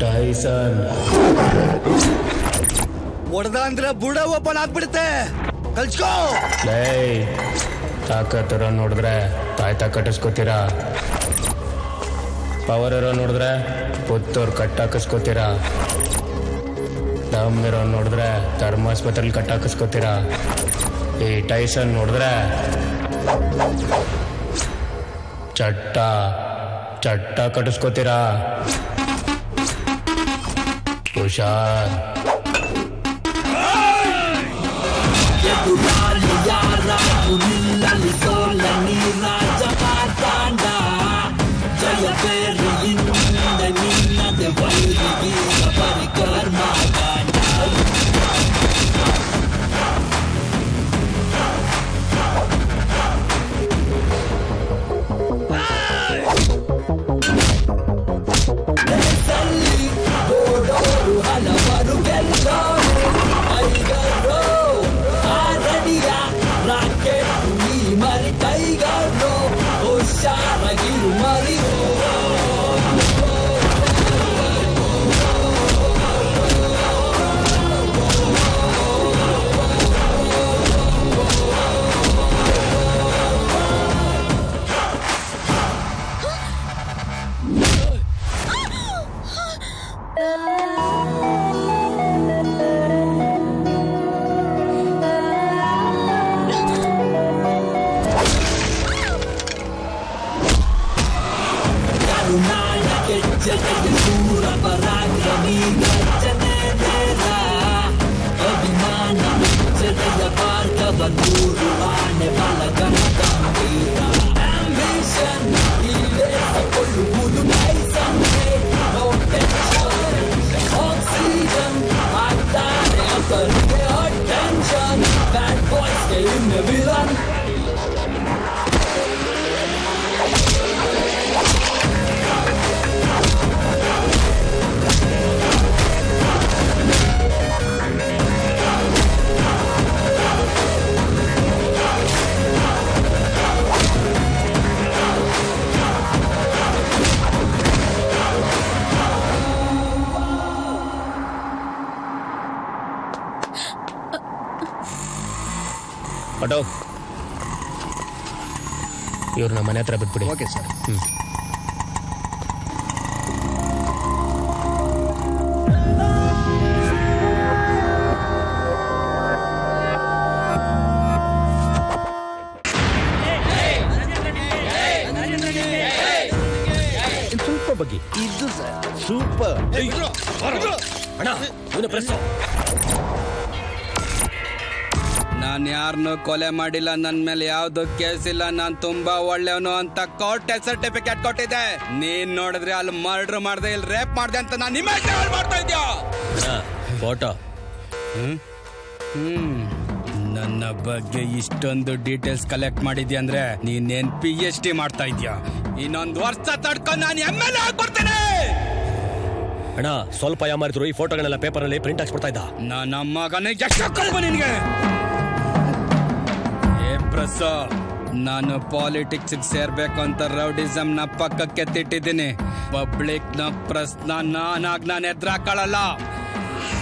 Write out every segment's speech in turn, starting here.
Tyson ಹೊಡೆದ ಅಂದ್ರೆ ಬುಡ ಓಪನ್ ಆಗ್ಬಿಡುತ್ತೆ. ಕಲ್ಸ್ಕೋ. ತಾಕತ್ತಿರೋ ನೋಡಿದ್ರೆ ತಾಯ್ತ ಕಟ್ಟಿಸ್ಕೋತೀರಾ, ಪವರ್ ಇರೋ ನೋಡಿದ್ರೆ ಪುತ್ತೂರು ಕಟ್ಟಾಕಿಸ್ಕೋತೀರಾ, ದಮ್ ಇರೋ ನೋಡಿದ್ರೆ ಧರ್ಮಾಸ್ಪತ್ರೆಲಿ ಕಟ್ಟಾಕಿಸ್ಕೋತೀರಾ. ಈ ಟೈಸನ್ ನೋಡಿದ್ರೆ ಚಟ್ಟ ಚಟ್ಟ ಕಟ್ಟಿಸ್ಕೋತೀರಾ. ಹುಷಾರ್. ಜಯ ಬೇರೆಯಿಂದ ನಿನ್ನದೆ ವೈರಿಗೀಗ ಪರಿಕರ್ಮ ಹಲವರು ಗೆಲ್ಲೋರು ಟೈಗರು ಆರಡಿಯ ರಾಕೆಟ್ ನೀ ಮರಿ ಟೈಗರು ಹುಷಾರಾಗಿರು ಮರಿ. ಶೂರ ಪರಾಕ್ರಮಿ ಗರ್ಜನೆ ನೇರ ಅಭಿಮಾನ ಜತೆಯ ಭಾರ್ಗವ ನೂರು ಆನೆ ಬಲಗಣ ಗಂಭೀರ ಆಂಬಿಷನ್ ಇಲ್ಲೇ ತಗೊಳ್ಳುವುದು ನೈಸಂಗೆ ನೋ ಟೆನ್ಷನ್ ಆಕ್ಸಿಜನ್ ಆಗ್ತಾನೆ ಅವರಿಗೆ ಅಟೆನ್ಷನ್ ಬ್ಯಾಡ್ ಬಾಯ್ಸ್ಗೆ ಇನ್ನು ವಿಲನ್. ಆಟೋ ಇವ್ರನ್ನ ಮನೆ ಹತ್ರ ಬಿಟ್ಬಿಡಿ. Okay sir. ಸ್ವಲ್ಪ ಬಗ್ಗೆ ಇದು ಸರ್ ಸೂಪರ್. ಅಣ್ಣ ಇವನ ಪ್ರೆಸ್. ನಾನು ಯಾರನ್ನೂ ಕೊಲೆ ಮಾಡಿಲ್ಲ, ನನ್ನ ಮೇಲೆ ಯಾವ್ದು ಕೇಸ್ ಇಲ್ಲ, ನಾನು ತುಂಬಾ ಒಳ್ಳೆಯವನು ಅಂತ ಕೋರ್ಟ್ ಸರ್ಟಿಫಿಕೇಟ್ ಕೊಟ್ಟಿದ್ದೆ. ನೀನ್ ನೋಡಿದ್ರೆ ಅಲ್ಲಿ ಮರ್ಡರ್ ಮಾಡ್ದೆ ಇಲ್ಲಿ ರೇಪ್ ಮಾಡ್ದೆ ಅಂತ ನಾನು ಇಮೇಜ್ ಮಾಡ್ತಾ ಇದ್ಯಾ. ಫೋಟೋ ನನ್ನ ಬಗ್ಗೆ ಇಷ್ಟೊಂದು ಡೀಟೇಲ್ಸ್ ಕಲೆಕ್ಟ್ ಮಾಡಿದ್ಯಾ ಅಂದ್ರೆ ನೀನೇನ್ PhD ಮಾಡ್ತಾ ಇದ್ಯಾ. ಇನ್ನೊಂದು ವರ್ಷ ತಡ್ಕೊಂಡು ನಾನು MLA ಆಗ್ಬಿಡ್ತೇನೆ. ಅಣ್ಣ ಸ್ವಲ್ಪ ಯಾಮಾರಿದ್ರು ಈ ಫೋಟೋಗಳೆಲ್ಲ ಪೇಪರ್ ಅಲ್ಲಿ ಪ್ರಿಂಟ್ ಹಾಕ್ಸ್ಬಿಡ್ತಾ ಇದ್ದ. ನನ್ನ ಮಗನೇ ಎಷ್ಟು ನಿನ್ಗೆ. ನಾನು ಪಾಲಿಟಿಕ್ಸ್ ಸೇರ್ಬೇಕು ಅಂತ ರೌಡಿಸಮ್ ನ ಪಕ್ಕಕ್ಕೆ ತಿಟ್ಟಿದ್ದೀನಿ. ಪಬ್ಲಿಕ್ ನ ಪ್ರಶ್ನ ನಾನು ಎದುರಾಕೊಳ್ಳಲ್ಲ.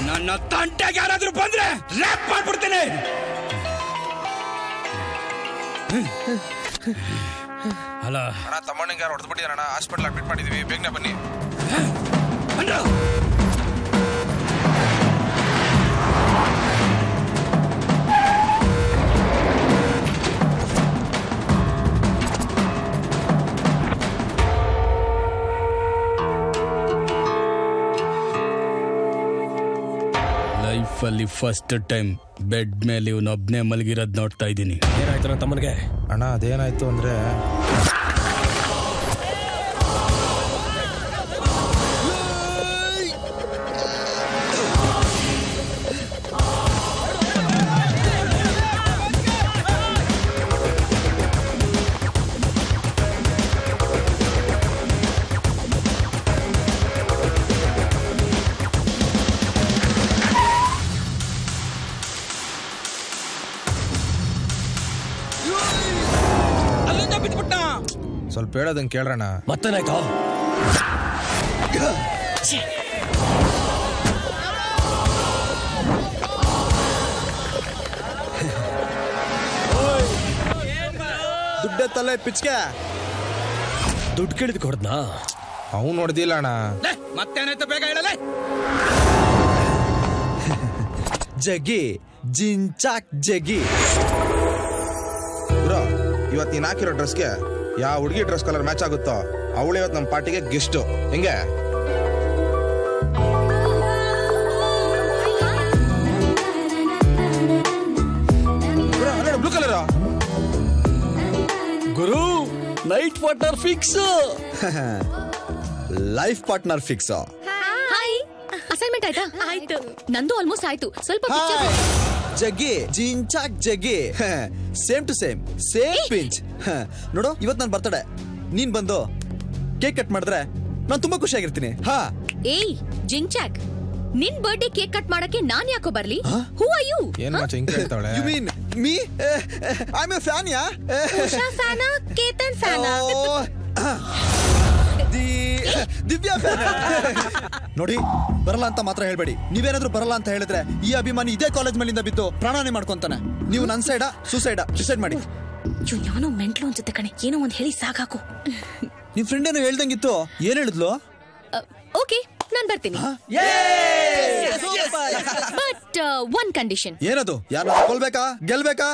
ನನ್ನ ತಂಟೆಗೆ ಯಾರಾದ್ರೂ ಬಂದ್ರೆ ರ್ಯಾಪ್ ಮಾಡ್ಬಿಡ್ತೀನಿ. ಅಲ್ಲ ತಮ್ಮನಿಗೆ ಯಾರು ಹೊಡೆದ್ಬಿಟ್ಟಿದಾರಣ್ಣ, ಹಾಸ್ಪಿಟಲ್ ಅಡ್ಮಿಟ್ ಮಾಡಿದೀವಿ, ಬೇಗನೆ ಬನ್ನಿ. ಲೈಫಲ್ಲಿ ಫಸ್ಟ್ ಟೈಮ್ ಬೆಡ್ ಮೇಲೆ ಇವನೊಬ್ನೇ ಮಲಗಿರೋದ್ ನೋಡ್ತಾ ಇದ್ದೀನಿ. ಏನಾಯ್ತು ನನ್ನ ತಮ್ಮನಿಗೆ? ಅಣ್ಣ ಅದೇನಾಯ್ತು ಅಂದ್ರೆ ಸ್ವಲ್ಪ ಹೇಳೋದಂಗೆ ಕೇಳ್ರಣ. ಮತ್ತೇನಾಯ್ತು? ದುಡ್ಡೆ ತಲೆ ಪಿಚ್ಕೆ ದುಡ್ಡು ಕೇಳಿದ್ ಕೊಡ್ದ್ನಾ? ಅವ್ನು ನೋಡ್ದಿಲ್ಲ ಅಣ್ಣ. ಮತ್ತೇನಾಯ್ತು ಬೇಗ ಹೇಳಲೇ. ಜಗಿ ಜಿಂಚಾಕ್ ಜಗಿ. ಬ್ರೋ ಇವತ್ತು ನೀನ್ ಹಾಕಿರೋ ಡ್ರೆಸ್ಗೆ ಯಾವ ಹುಡುಗಿ ಡ್ರೆಸ್ ಕಲರ್ ಮ್ಯಾಚ್ ಆಗುತ್ತೋ ಅವಳು ಇವತ್ತು ನಮ್ಮ ಪಾರ್ಟಿಗೆ ಗೆಸ್ಟ್. ಹೆಂಗೆ? ಬ್ಲೂ ಕಲರ್ ಗುರು night water fix. Life partner fix. Hi, assignment ಆಯ್ತಾ? ಆಯ್ತು. ನಂದು ಆಲ್ಮೋಸ್ಟ್ ಆಯ್ತು. ಸ್ವಲ್ಪ ಜಗ್ಗಿ ಜಿಂಚಾಕ್ ಜಗ್ಗಿ. Same to same pinch. ನೋಡು ಇವತ್ತು ನಾನು ಬರ್ತಡೆ, ನೀನ್ ಬಂದು ಕೇಕ್ ಕಟ್ ಮಾಡಿದ್ರೆ ನಾನು ತುಂಬಾ ಖುಷಿಯಾಗಿರ್ತೀನಿ. ಏಯ್ ಜಿಂಚಾಕ್, ನಿನ್ ಬರ್ಡೇ ಕೇಕ್ ಕಟ್ ಮಾಡಕ್ಕೆ ನಾನ್ ಯಾಕೋ ಬರ್ಲಿ? Who are you? ಏನ್ ಮಾಚ ಹಿಂಗ್ ಕೇಳ್ತಾವಳೆ? You mean me? I am a fan. ಯಾ ಉಷಾ ಫ್ಯಾನಾ ಕೇತನ್ ಫ್ಯಾನಾ? ದಿವ್ಯಾ ಫ್ಯಾನ್. ನೋಡಿ ಬರಲ್ಲ ಅಂತ ಮಾತ್ರ ಹೇಳ್ಬೇಡಿ. ನೀವೇನಾದ್ರೂ ಬರಲ್ಲ ಅಂತ ಹೇಳಿದ್ರೆ ಈ ಅಭಿಮಾನಿ ಇದೇ ಕಾಲೇಜ್ ಮೇಲಿಂದ ಬಿದ್ದು ಪ್ರಾಣಾನೇ ಮಾಡ್ಕೊಂತಾನೆ. ನೀವು ನನ್ ಸೈಡಾ ಸುಸೈಡಾ ಡಿಸೈಡ್ ಮಾಡಿ. ಯಾನೋ ಮೆಂಟ್ಲು ಅನ್ಸುತ್ತೆ ಕಣೆ. ಏನೋ ಒಂದ್ ಹೇಳಿ ಸಾಕಾಕು. ನಿಮ್ ಫ್ರೆಂಡ್ ಏನೋ ಹೇಳ್ದಂಗಿತ್ತು. ಏನ್ ಹೇಳಿದ್ಲು? ಓಕೆ ನಾನ್ ಬರ್ತೀನಿ, ಬಟ್ ಒನ್ ಕಂಡೀಷನ್. ಏನದು? ಯಾರು ಕೊಲ್ಬೇಕಾ ಗೆಲ್ಬೇಕಾ?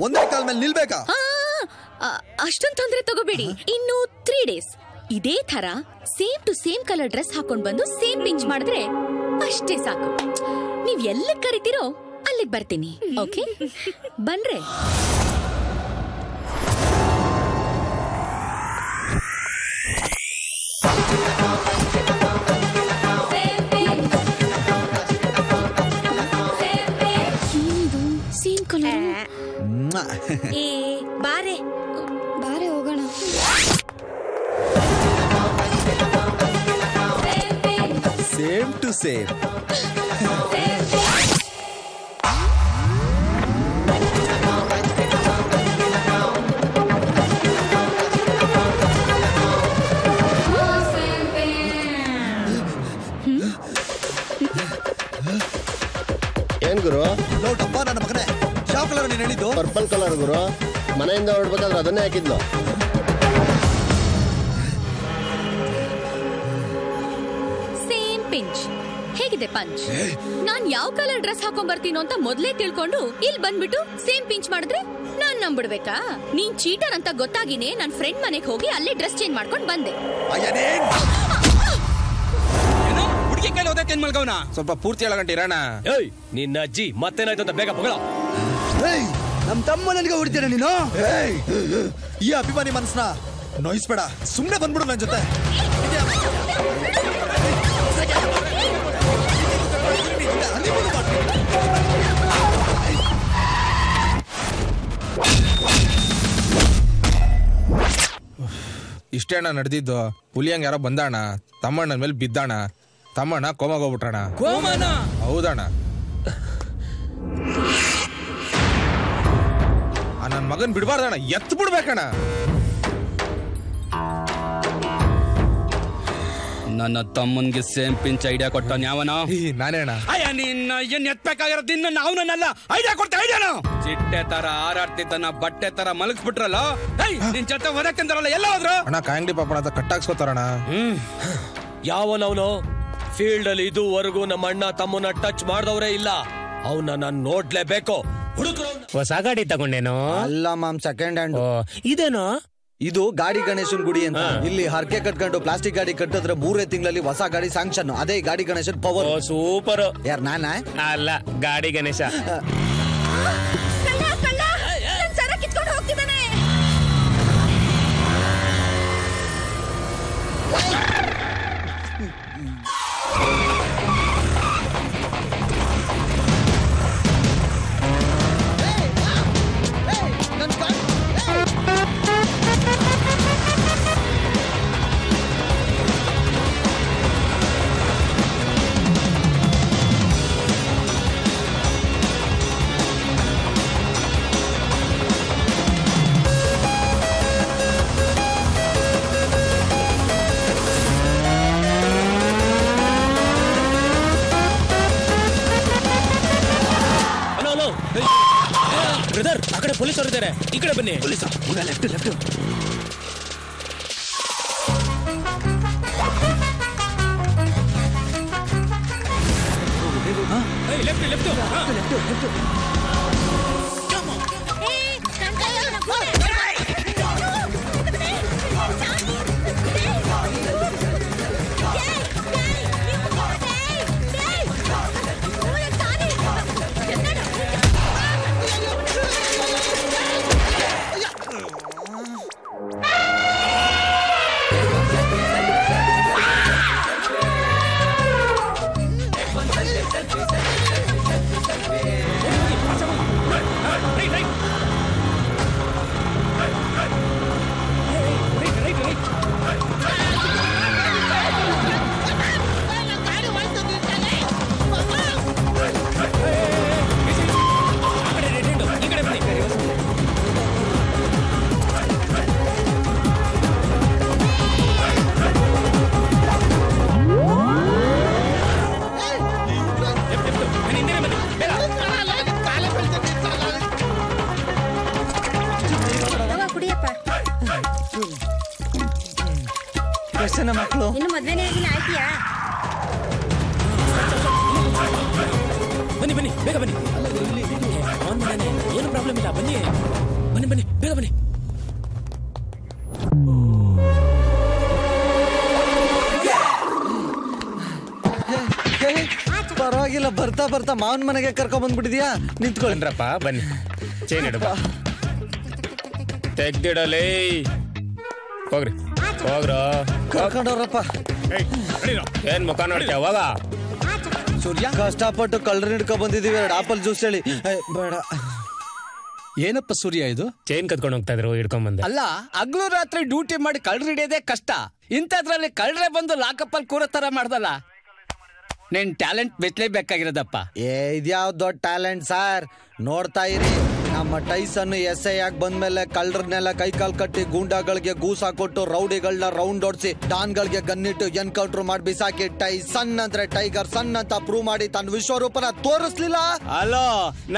ಒಂದೇ ಕಾಲ್ ಮೇಲೆ ನಿಲ್ಬೇಕಾ? ಅಷ್ಟೊಂದ್ ತೊಂದ್ರೆ ತಗೋಬೇಡಿ. ಇನ್ನು 3 days ಇದೇ ತರ same to same colour dress ಹಾಕೊಂಡ್ ಬಂದು ಸೇಮ್ ಪಿಂಚ್ ಮಾಡಿದ್ರೆ ಅಷ್ಟೇ ಸಾಕು. ನೀವ್ ಎಲ್ಲಿಗ್ ಕರಿತೀರೋ ಅಲ್ಲಿಗ್ ಬರ್ತೀನಿ. ಓಕೆ ಬನ್ರೆ. Same colour. ಏ ಬಾರೆ ಬಾರೆ ಹೋಗೋಣ. Same to same. ಏನ್ ಗುರು? ನೋಟಪ್ಪ ನನ್ನ ಮಗನೇ, ಯಾವ ಕಲರ್ ನೀನ್ ಹೇಳಿದ್ದು? ಪರ್ಪಲ್ ಕಲರ್ ಗುರು. ಮನೆಯಿಂದ ಹೊರಡ್ಬೇಕಾದ್ರೆ ಅದನ್ನೇ ಹಾಕಿದ್ಲು. Same pinch. ಹೇಗಿದೆ ಪಂಚ್? ನಾನ್ ಯಾವ ಕಲರ್ ಡ್ರೆಸ್ ಹಾಕೊಂಡ್ ಬರ್ತೀನೋ ಅಂತ ಮೊದ್ಲೇ ತಿಳ್ಕೊಂಡು ಇಲ್ಲಿ ಬಂದ್ಬಿಟ್ಟು ಸೇಮ್ ಪಿಂಚ್ ಮಾಡಿದ್ರೆ ನಾನ್ ನಂಬಿಡ್ಬೇಕಾ? ನೀನ್ ಚೀಟರ್ ಅಂತ ಗೊತ್ತಾಗಿನೇ ನನ್ ಫ್ರೆಂಡ್ ಮನೆಗೆ ಹೋಗಿ ಅಲ್ಲೇ ಡ್ರೆಸ್ ಚೇಂಜ್ ಮಾಡ್ಕೊಂಡ್ ಬಂದೆ. ಹುಡುಗಿ ಕೈಲಿ ಓದಕ್ಕೆ ಮಲ್ಗವನ. ಸ್ವಲ್ಪ ಪೂರ್ತಿ ಹೇಳಗಂಟ ಇರೋಣ. ಏಯ್ ನಿನ್ನ ಅಜ್ಜಿ ಮತ್ತೇನಾಯ್ತು ಅಂತ ಬೇಗ ಪಗಳ. ನಮ್ ತಮ್ಮ ನನಗೆ ಹೊಡಿತೀರ ನೀನು? ಈ ಅಭಿಮಾನಿ ಮನಸ್ಸನ್ನ ನೋಯಿಸ್ಬೇಡ. ಸುಮ್ನೆ ಬಂದ್ಬಿಡು ನನ್ ಜೊತೆ. ಇಷ್ಟೇ ಅಣ್ಣ ನಡೆದಿದ್ದು. ಹುಲಿಯಂಗ್ ಯಾರೋ ಬಂದಣ್ಣ, ತಮ್ಮಣ್ಣನ ಮೇಲೆ ಬಿದ್ದಣ್ಣ. ತಮ್ಮಣ್ಣ ಕೋಮಾಗೋಗ್ಬಿಟ್ರಣ. ಕೋಮನ? ಹೌದಣ್ಣ. ನನ್ ಮಗನ್ ಬಿಡ್ಬಾರ್ದಣ್ಣ, ಎತ್ ಬಿಡ್ಬೇಕಣ್ಣ. ನನ್ನ ತಮ್ಮನ್ಗೆ ಸೇಮ್ ಪಿಂಚ್ ಐಡಿಯಾ ಕೊಟ್ಟ ಯಾವನ? ನಾನೇ ಅಣ್ಣ. ಅಯ್ಯ ನಿನ್ನ ಏನ್ ಎತ್ಬೇಕಾಗಿರೋದು ನಿನ್ನ ನಾವನಲ್ಲ. ಐಡಿಯಾ ಕೊಡ್ತಾ ಐಡಿಯಾನ ಚಿಟ್ಟೆ ತರ ಹಾರಾಡ್ತಿದ್ದನ್ನ ಬಟ್ಟೆ ತರ ಮಲಗಿಸ್ಬಿಟ್ರಲ್ಲ. ನಿನ್ ಜೊತೆ ಓದಕ್ಕಂತಾರಲ್ಲ, ಎಲ್ಲ ಹೋದ್ರು? ಅಣ್ಣ ಕಾಂಗ್ಡಿ ಪಾಪಣ ಅಂತ ಕಟ್ಟಾಕ್ಸ್ಕೊತಾರಣ. ಯಾವನವನು ಫೀಲ್ಡ್ ಅಲ್ಲಿ ಇದುವರೆಗೂ ನಮ್ಮ ಅಣ್ಣ ತಮ್ಮನ ಟಚ್ ಮಾಡ್ದವ್ರೆ ಇಲ್ಲ. ಅವನ್ನ ನಾನು ನೋಡ್ಲೇಬೇಕು. ಹೊಸ ಗಾಡಿ ತಗೊಂಡೇನೋ? ಅಲ್ಲ ಮಾಮ್, ಸೆಕೆಂಡ್ ಹ್ಯಾಂಡ್. ಇದೇನೋ ಇದು ಗಾಡಿ ಗಣೇಶನ್ ಗುಡಿ ಅಂತ. ಇಲ್ಲಿ ಹರಕೆ ಕಟ್ಕೊಂಡು ಪ್ಲಾಸ್ಟಿಕ್ ಗಾಡಿ ಕಟ್ಟಿದ್ರೆ 3 ತಿಂಗಳಲ್ಲಿ ಹೊಸ ಗಾಡಿ ಸ್ಯಾಂಕ್ಷನ್. ಅದೇ ಗಾಡಿ ಗಣೇಶನ್ ಪವರ್. ಸೂಪರ್. ಯಾರ್ ನಾನಾ? ಅಲ್ಲ, ಗಾಡಿ ಗಣೇಶ. ಬ್ರದರ್, ಆ ಕಡೆ ಪೊಲೀಸ್ ಅವರು ಇದ್ದಾರೆ, ಈ ಕಡೆ ಬನ್ನಿ. Police left left. Left left left. ಮಕ್ಕಳು ಇನ್ನು ಮದ್ವೆನೇ ಆಗಿಲ್ಲ, ಆಯ್ತೀಯಾ? ಬನ್ನಿ ಬನ್ನಿ, ಬೇಗ ಬನ್ನಿ. ಏನು ಪ್ರಾಬ್ಲಮ್ ಇಲ್ಲ, ಬನ್ನಿ ಬನ್ನಿ ಬನ್ನಿ, ಬೇಗ ಬನ್ನಿ. ಪರವಾಗಿಲ್ಲ, ಬರ್ತಾ ಬರ್ತಾ ಮಾವನ್ ಮನೆಗೆ ಕರ್ಕೊಂಡ್ ಬಂದ್ಬಿಟ್ಟಿದ್ಯಾ? ನಿಂತ್ಕೊಳ್ಳ್ರಪ್ಪ. ಬನ್ನಿ, ಚೇನ್ ಇಡಪ್ಪ, ತೆಗ್ದಿಡಲೇ. ಹೋಗ್ರಿ ಹೋಗ್ರ, ಕರ್ಕೊಂಡವ್ರಪ್ಪ. ಏನ್ ಮುಖ ನೋಡ್ತೀಯ? ಅವಾಗ ಸೂರ್ಯ, ಕಷ್ಟಪಟ್ಟು ಕಳ್ಳರ್ ಹಿಡ್ಕೊ ಬಂದಿದೀವಿ. 2 ಆಪಲ್ ಜ್ಯೂಸ್ ಹೇಳಿ. ಬೇಡ. ಏನಪ್ಪ ಸೂರ್ಯ ಇದು? ಚೈನ್ ಕತ್ಕೊಂಡು ಹೋಗ್ತಾ ಇದ್ರು, ಹಿಡ್ಕೊಂಡ್ ಬಂದೆ. ಅಲ್ಲ, ಹಗ್ಲು ರಾತ್ರಿ ಡ್ಯೂಟಿ ಮಾಡಿ ಕಳ್ಳರು ಹಿಡಿಯೋದೇ ಕಷ್ಟ. ಇಂಥದ್ರಲ್ಲಿ ಕಳ್ಳರೆ ಬಂದು ಲಾಕಪ್ಪಲ್ಲಿ ಕೂರೋ ತರ ಮಾಡ್ದಲ್ಲ. ನಿನ್ ಟ್ಯಾಲೆಂಟ್ ಮೆಚ್ಚಲೇಬೇಕಾಗಿರೋದಪ್ಪ. ಇದ್ಯಾವ್ ದೊಡ್ಡ ಟ್ಯಾಲೆಂಟ್ ಸರ್. ನೋಡ್ತಾ ಇರಿ, ನಮ್ಮ ಟೈಸನ್ SI ಆಗಿ ಬಂದ್ಮೇಲೆ ಕಳ್ಳರನ್ನೆಲ್ಲ ಕೈಕಾಲ್ ಕಟ್ಟಿ ಗೂಂಡಾಗಳಿಗೆ ಗೂಸ್ ಹಾಕೊಟ್ಟು ರೌಡಿಗಳನ್ನ ರೌಂಡ್ ಓಡಿಸಿ ಡಾನ್ಗಳಿಗೆ ಗನ್ನಿಟ್ಟು ಎನ್ಕೌಂಟರ್ ಮಾಡಿ ಬಿಸಾಕಿ ಟೈಸನ್ ಅಂದ್ರೆ ಟೈಗರ್ ಸನ್ ಅಂತ ಪ್ರೂವ್ ಮಾಡಿ ತನ್ನ ವಿಶ್ವರೂಪನ ತೋರಿಸ್ಲಿಲ್ಲ. ಅಲೋ,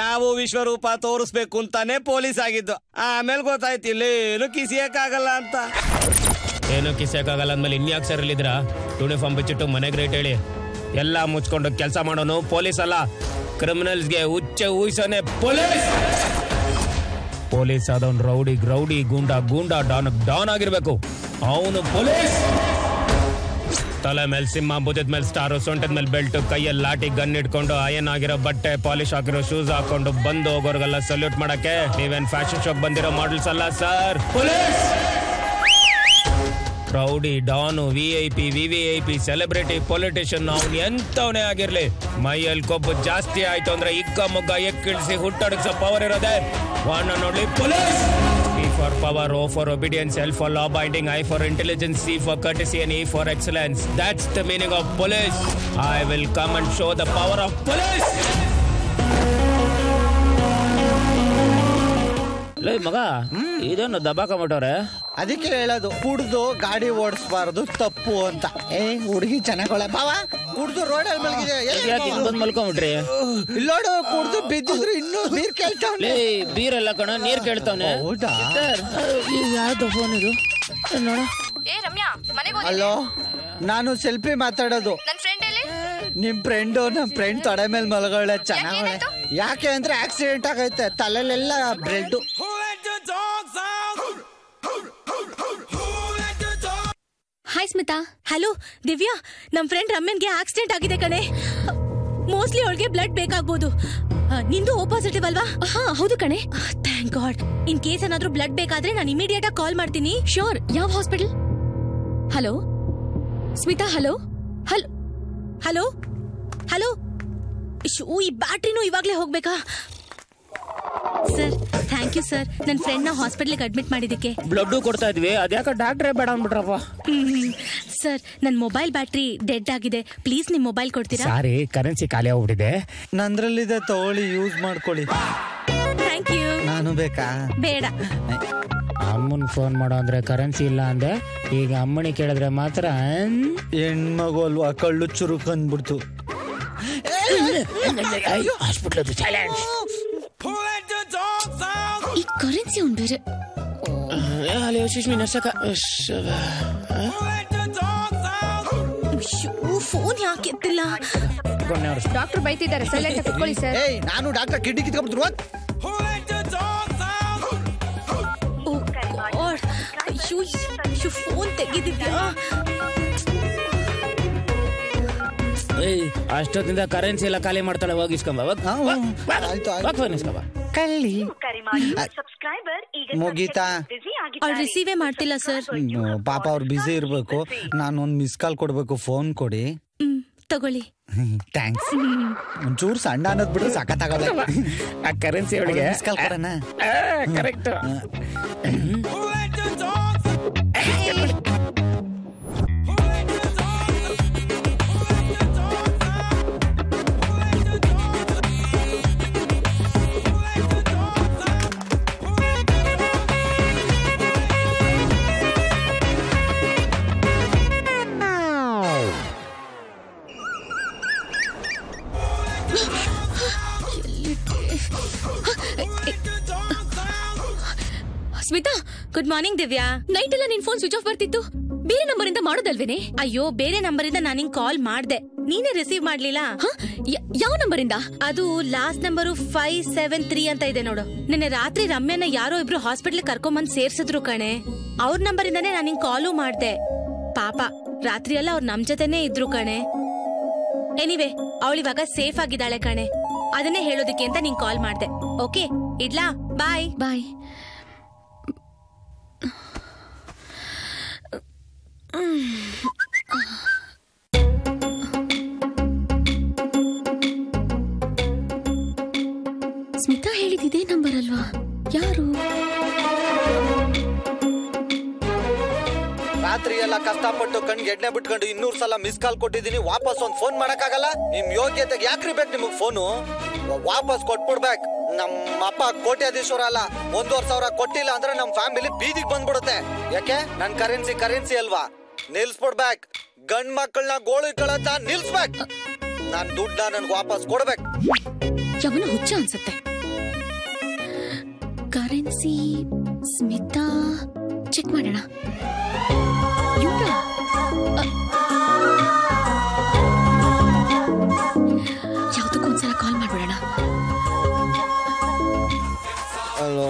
ನಾವು ವಿಶ್ವರೂಪ ತೋರಿಸ್ಬೇಕು ಅಂತಾನೆ ಪೊಲೀಸ್ ಆಗಿದ್ದು. ಆಮೇಲೆ ಗೊತ್ತಾಯ್ತು ಇಲ್ಲೇನು ಕಿಸಿಯಕ್ಕಾಗಲ್ಲ ಅಂತ. ಏನು ಕಿಸಿಯಕ್ಕಾಗಲ್ಲ ಅಂದ್ಮೇಲೆ ಇನ್ಯಾಕ್ ಸರ್ ಇಲ್ಲಿದ್ರ? ಯೂನಿಫಾರ್ಮ್ ಬಿಚ್ಚಿಟ್ಟು ಮನೆಗೆ ರೇಟ್ ಹೇಳಿ. ಎಲ್ಲ ಮುಚ್ಕೊಂಡು ಕೆಲಸ ಮಾಡೋನು ಪೊಲೀಸ್ ಅಲ್ಲ, ಕ್ರಿಮಿನಲ್ಸ್ಗೆ ಹುಚ್ಚ ಊಹಿಸೋನೆ ಪೊಲೀಸ್. ಪೊಲೀಸ್ ಆದವನ್ ರೌಡಿ ಗೂಂಡಾ ಡಾನ್ ಆಗಿರ್ಬೇಕು. ಅವನು ಪೊಲೀಸ್. ತಲೆ ಮೇಲೆ ಸಿಂಹ, ಭುಜದ ಮೇಲೆ ಸ್ಟಾರು, ಸೊಂಟದ ಮೇಲೆ ಬೆಲ್ಟ್, ಕೈಯಲ್ಲಿ ಲಾಟಿ, ಗನ್ ಇಟ್ಕೊಂಡು ಅಯನ್ ಆಗಿರೋ ಬಟ್ಟೆ, ಪಾಲಿಶ್ ಹಾಕಿರೋ ಶೂಸ್ ಹಾಕೊಂಡು ಬಂದು ಹೋಗೋರ್ಗೆಲ್ಲ ಸಲ್ಯೂಟ್ ಮಾಡಕ್ಕೆ ನೀವೇನ್ ಫ್ಯಾಷನ್ ಶೋಕ್ ಬಂದಿರೋ ಮಾಡಲ್ಸ್ ಅಲ್ಲ sir, police. Rowdy, don, VIP, VVIP, celebrity, politician, ಅವ್ನು ಎಂತವನೇ ಆಗಿರ್ಲಿ, ಮೈಯಲ್ಲಿ ಕೊಬ್ಬು ಜಾಸ್ತಿ ಆಯ್ತು ಅಂದ್ರೆ ಇಕ್ಕ ಮೊಗ್ಗ ಎಕ್ಕಿಳಿಸಿ ಹುಟ್ಟಡಗಿಸೋ ಪವರ್ ಇರೋದೆ ವಾಣ ನೋಡ್ಲಿ police. E for power, O for obedience, L for law binding, I for intelligence, C for courtesy and E for excellence. That's the meaning of police. I will come and show the power of police. ಮಗ, ಇದೇನು ದಬಾಕೊಂಬಿಟ್ಟವ್ರೆ? ಅದಕ್ಕೆ ಹೇಳೋದು, ಕುಡ್ದು ಗಾಡಿ ಓಡಿಸಬಾರದು, ತಪ್ಪು ಅಂತ. ಹುಡುಗಿ ಚೆನ್ನಾಗೊಳೆ ಬಾವ, ಕುಡ್ದು ರೋಡಲ್ಲಿ ಮಲಗಿದೆ. ಬಂದ್ ಮಲ್ಕೊಂಬಿಟ್ರಿ? ಇಲ್ಲೋಡು, ಕುಡ್ದು ಬಿದ್ದಿದ್ರು ಇನ್ನೂ ನೀರ್ ಕೇಳ್ತಾವ್ನೆ. ಬೀರೆಲ್ಲ ಕಣ, ನೀರ್ ಕೇಳ್ತಾವ್ನೆ. ಹೌದಾ? ಯಾವ್ದು ಫೋನ್ ಇದು ನೋಡ. ಹಲೋ, ನಾನು ಸೆಲ್ಫಿ ಮಾತಾಡೋದು. ನಿಮ್ ಫ್ರೆಂಡು ನಮ್ ಫ್ರೆಂಡ್ ತೊಡೆ ಮೇಲೆ ಮಲಗೋಳೆ, ಚೆನ್ನಾಗಳೆ. ಯಾಕೆ ಅಂದ್ರೆ ಆಕ್ಸಿಡೆಂಟ್ ಆಗೈತೆ, ತಲೆಲೆಲ್ಲ bread. Hi Smita. Hello Divya, ನಮ್ ಫ್ರೆಂಡ್ ರಮ್ಯನ್ಗೆ ಆಕ್ಸಿಡೆಂಟ್ ಆಗಿದೆ ಕಣೆ. ಮೋಸ್ಟ್ಲಿ ಅವಳಿಗೆ ಬ್ಲಡ್ ಬೇಕಾಗ್ಬೋದು. ನಿಂದು ಓ ಪಾಸಿಟಿವ್ ಅಲ್ವಾ? ಹಾ ಹೌದು ಕಣೆ. Thank god. ಇನ್ ಕೇಸ್ ಏನಾದ್ರೂ ಬ್ಲಡ್ ಬೇಕಾದ್ರೆ ನಾನು ಇಮಿಡಿಯೇಟ್ ಆಗಿ ಕಾಲ್ ಮಾಡ್ತೀನಿ. ಶ್ಯೂರ್. ಯಾವ hospital? Hello Smita. Hello hello hello hello. ಈ ಬ್ಯಾಟ್ರಿನೂ ಇವಾಗ್ಲೇ ಹೋಗ್ಬೇಕಾ? ಸರ್ ಥ್ಯಾಂಕ್ ಯು ಸರ್, ನನ್ನ ಫ್ರೆಂಡ್ ನ ಹಾಸ್ಪಿಟಲ್ಗೆ ಅಡ್ಮಿಟ್ ಮಾಡಿದಕ್ಕೆ. ಬ್ಲಡ್ ಕೊಡ್ತಾ ಇದ್ವಿ, ಅದ್ಯಾಕ ಡಾಕ್ಟ್ರೇ ಬೇಡ ಅಂದ್ಬಿಟ್ರಪ್ಪ. ಸರ್ ನನ್ನ ಮೊಬೈಲ್ ಬ್ಯಾಟ್ರಿ ಡೆಡ್ ಆಗಿದೆ, ಪ್ಲೀಸ್ ನಿಮ್ ಮೊಬೈಲ್ ಕೊಡ್ತೀರಾ? ಸಾರಿ, ಕರೆನ್ಸಿ ಖಾಲಿ ಆಗ್ಬಿಟ್ಟಿದೆ. ನಂದ್ರಲ್ಲಿದೆ, ತಗೊಳ್ಳಿ, ಯೂಸ್ ಮಾಡ್ಕೊಳ್ಳಿ. Thank you. ನಾನು ಬೇಕಾ? ಬೇಡ. ಅಮ್ಮನ್ ಫೋನ್ ಮಾಡೋ ಅಂದ್ರೆ ಕರೆನ್ಸಿ ಇಲ್ಲ ಅಂದೆ, ಈಗ ಅಮ್ಮನಿ ಕೇಳಿದ್ರೆ ಮಾತ್ರ ಹೆಣ್ಮಗು ಅಲ್ವಾ, ಕಳ್ಳು ಚುರುಕು ಅಂದ್ಬಿಡ್ತು. ಹಾಸ್ಪಿಟಲ್ ಈ ಕರೆನ್ಸಿ ಅವ್ನು ಬೇರೆ. ಫೋನ್ ಯಾಕೆ ಎತ್ತಿಲ್ಲ? ಡಾಕ್ಟರ್ ಬೈತಿದ್ದಾರೆ, ಸೈಲೆಂಟ್ ಆಗಿ ಕೂತ್ಕೊಳ್ಳಿ ಸರ್. ಏಯ್, ನಾನು ಡಾಕ್ಟರ್ ಕಿಡ್ನಿ ಕಿತ್ಕೊಂಡ್ಬಿಟ್ರು. ಫೋನ್ ತೆಗಿದಿದ್ಯಾ? ಅಷ್ಟೊತ್ತಿಂದ ಕರೆನ್ಸಿ ಎಲ್ಲ ಖಾಲಿ ಮಾಡ್ತಾಳೆ, ಹೋಗಿಸ್ಕೊಂಬ. ಮುಗೀತಾ? ಅವ್ರು ರಿಸೀವೇ ಮಾಡ್ತಿಲ್ಲ ಸರ್. ಪಾಪ ಅವ್ರು ಬಿಸಿ ಇರ್ಬೇಕು. ನಾನು ಒಂದು ಮಿಸ್ ಕಾಲ್ ಕೊಡ್ಬೇಕು, ಫೋನ್ ಕೊಡಿ. ತಗೊಳ್ಳಿ. ಥ್ಯಾಂಕ್ಸ್. ಒಂಚೂರು ಸಣ್ಣ ಅನ್ನೋದ್ ಬಿಡು, ಸಖತ್ತಾಗಬೇಕು. ಆ ಕರೆನ್ಸಿ ಒಳಗೆ ಮಿಸ್ ಕಾಲ್ ಕೊಡೋಣ. Correct. Smita, good morning. Divya, night ಎಲ್ಲ ನಿನ್ ಫೋನ್ ಸ್ವಿಚ್ ಆಫ್ ಬರ್ತಿತ್ತು, ಬೇರೆ ನಂಬರ್ ಇಂದ ಮಾಡೋದಲ್ವೇನೆ? ಅಯ್ಯೋ, ಬೇರೆ ನಂಬರ್ ಇಂದ ನಾನು ಕಾಲ್ ಮಾಡ್ದೆ, ನೀನೇ ರಿಸೀವ್ ಮಾಡ್ಲಿಲ್ಲ. ಯಾವ ನಂಬರ್ ಇಂದ? ಅದು ಲಾಸ್ಟ್ ನಂಬರು 573 ಅಂತ ಇದೆ ನೋಡು. ನಿನ್ನೆ ರಾತ್ರಿ ರಮ್ಯನ ಯಾರೋ ಇಬ್ರು ಹಾಸ್ಪಿಟಲ್ ಕರ್ಕೊಂಬಂದ್ ಸೇರ್ಸಿದ್ರು ಕಣೆ. ಅವ್ರ ನಂಬರ್ ಇಂದಾನೆ ನಾನು ಕಾಲು ಮಾಡ್ದೆ. ಪಾಪ ರಾತ್ರಿ ಎಲ್ಲ ಅವ್ರು ನಮ್ ಜೊತೆನೆ ಇದ್ರು ಕಣೆ. ಎನಿವೆ, ಅವಳಿವಾಗ ಸೇಫ್ ಆಗಿದ್ದಾಳೆ ಕಣೆ, ಅದನ್ನೇ ಹೇಳೋದಕ್ಕೆ ಅಂತ ನಿಂಗ್ ಕಾಲ್ ಮಾಡ್ದೆ. ಓಕೆ, ಇಡ್ಲಾ? ಬಾಯ್. ಬಾಯ್. ಸ್ಮಿತಾ ಹೇಳಿದಿದೆ ನಂಬರ್ ಅಲ್ವಾ? ಯಾರು? ರಾತ್ರಿ ಎಲ್ಲ ಕಷ್ಟಪಟ್ಟು ಕಣ್ಗೆ ಎಣ್ಣೆ ಬಿಟ್ಕೊಂಡು 200 ಸಲ ಮಿಸ್ ಕಾಲ್ ಕೊಟ್ಟಿದ್ದೀನಿ, ವಾಪಸ್ ಒಂದ್ ಫೋನ್ ಮಾಡಕ್ಕಾಗಲ್ಲ? ನಿಮ್ ಯೋಗ್ಯತೆಗೆ ಯಾಕ್ರಿ ಬೇಕು ನಿಮಗ್ ಫೋನು? ವಾಪಸ್ ಕೊಟ್ಬಿಡ್ಬೇಕು. ನಮ್ಮ ಅಪ್ಪ ಕೋಟ್ಯಾಧೀಶ್ವರ ಅಲ್ಲ, 1,500 ಕೊಟ್ಟಿಲ್ಲ ಅಂದ್ರೆ ನಮ್ ಫ್ಯಾಮಿಲಿ ಬೀದಿಗೆ ಬಂದ್ಬಿಡುತ್ತೆ. ಯಾಕೆ? ನನ್ ಕರೆನ್ಸಿ ಅಲ್ವಾ? ನಿಲ್ಸ್ಬಿಡ್ಬೇಕು. ಗಂಡ್ ಮಕ್ಕಳನ್ನ ಗೋಳಿ ಕಳತ ನಿಲ್ಸ್ಬೇಕು. ನಾನ್ ದುಡ್ಡನ್ನ ನನ್ಗೆ ವಾಪಸ್ ಕೊಡ್ಬೇಕು. ಯವನ ಹುಚ್ಚ ಅನ್ಸುತ್ತೆ. ಕರೆನ್ಸಿ ಸ್ಮಿತಾ, ಚೆಕ್ ಮಾಡೋಣ. ಯಾವ್ದಕ್ಕೂ ಒಂದ್ಸಲ ಕಾಲ್ ಮಾಡ್ಬಿಡೋಣ. ಹಲೋ,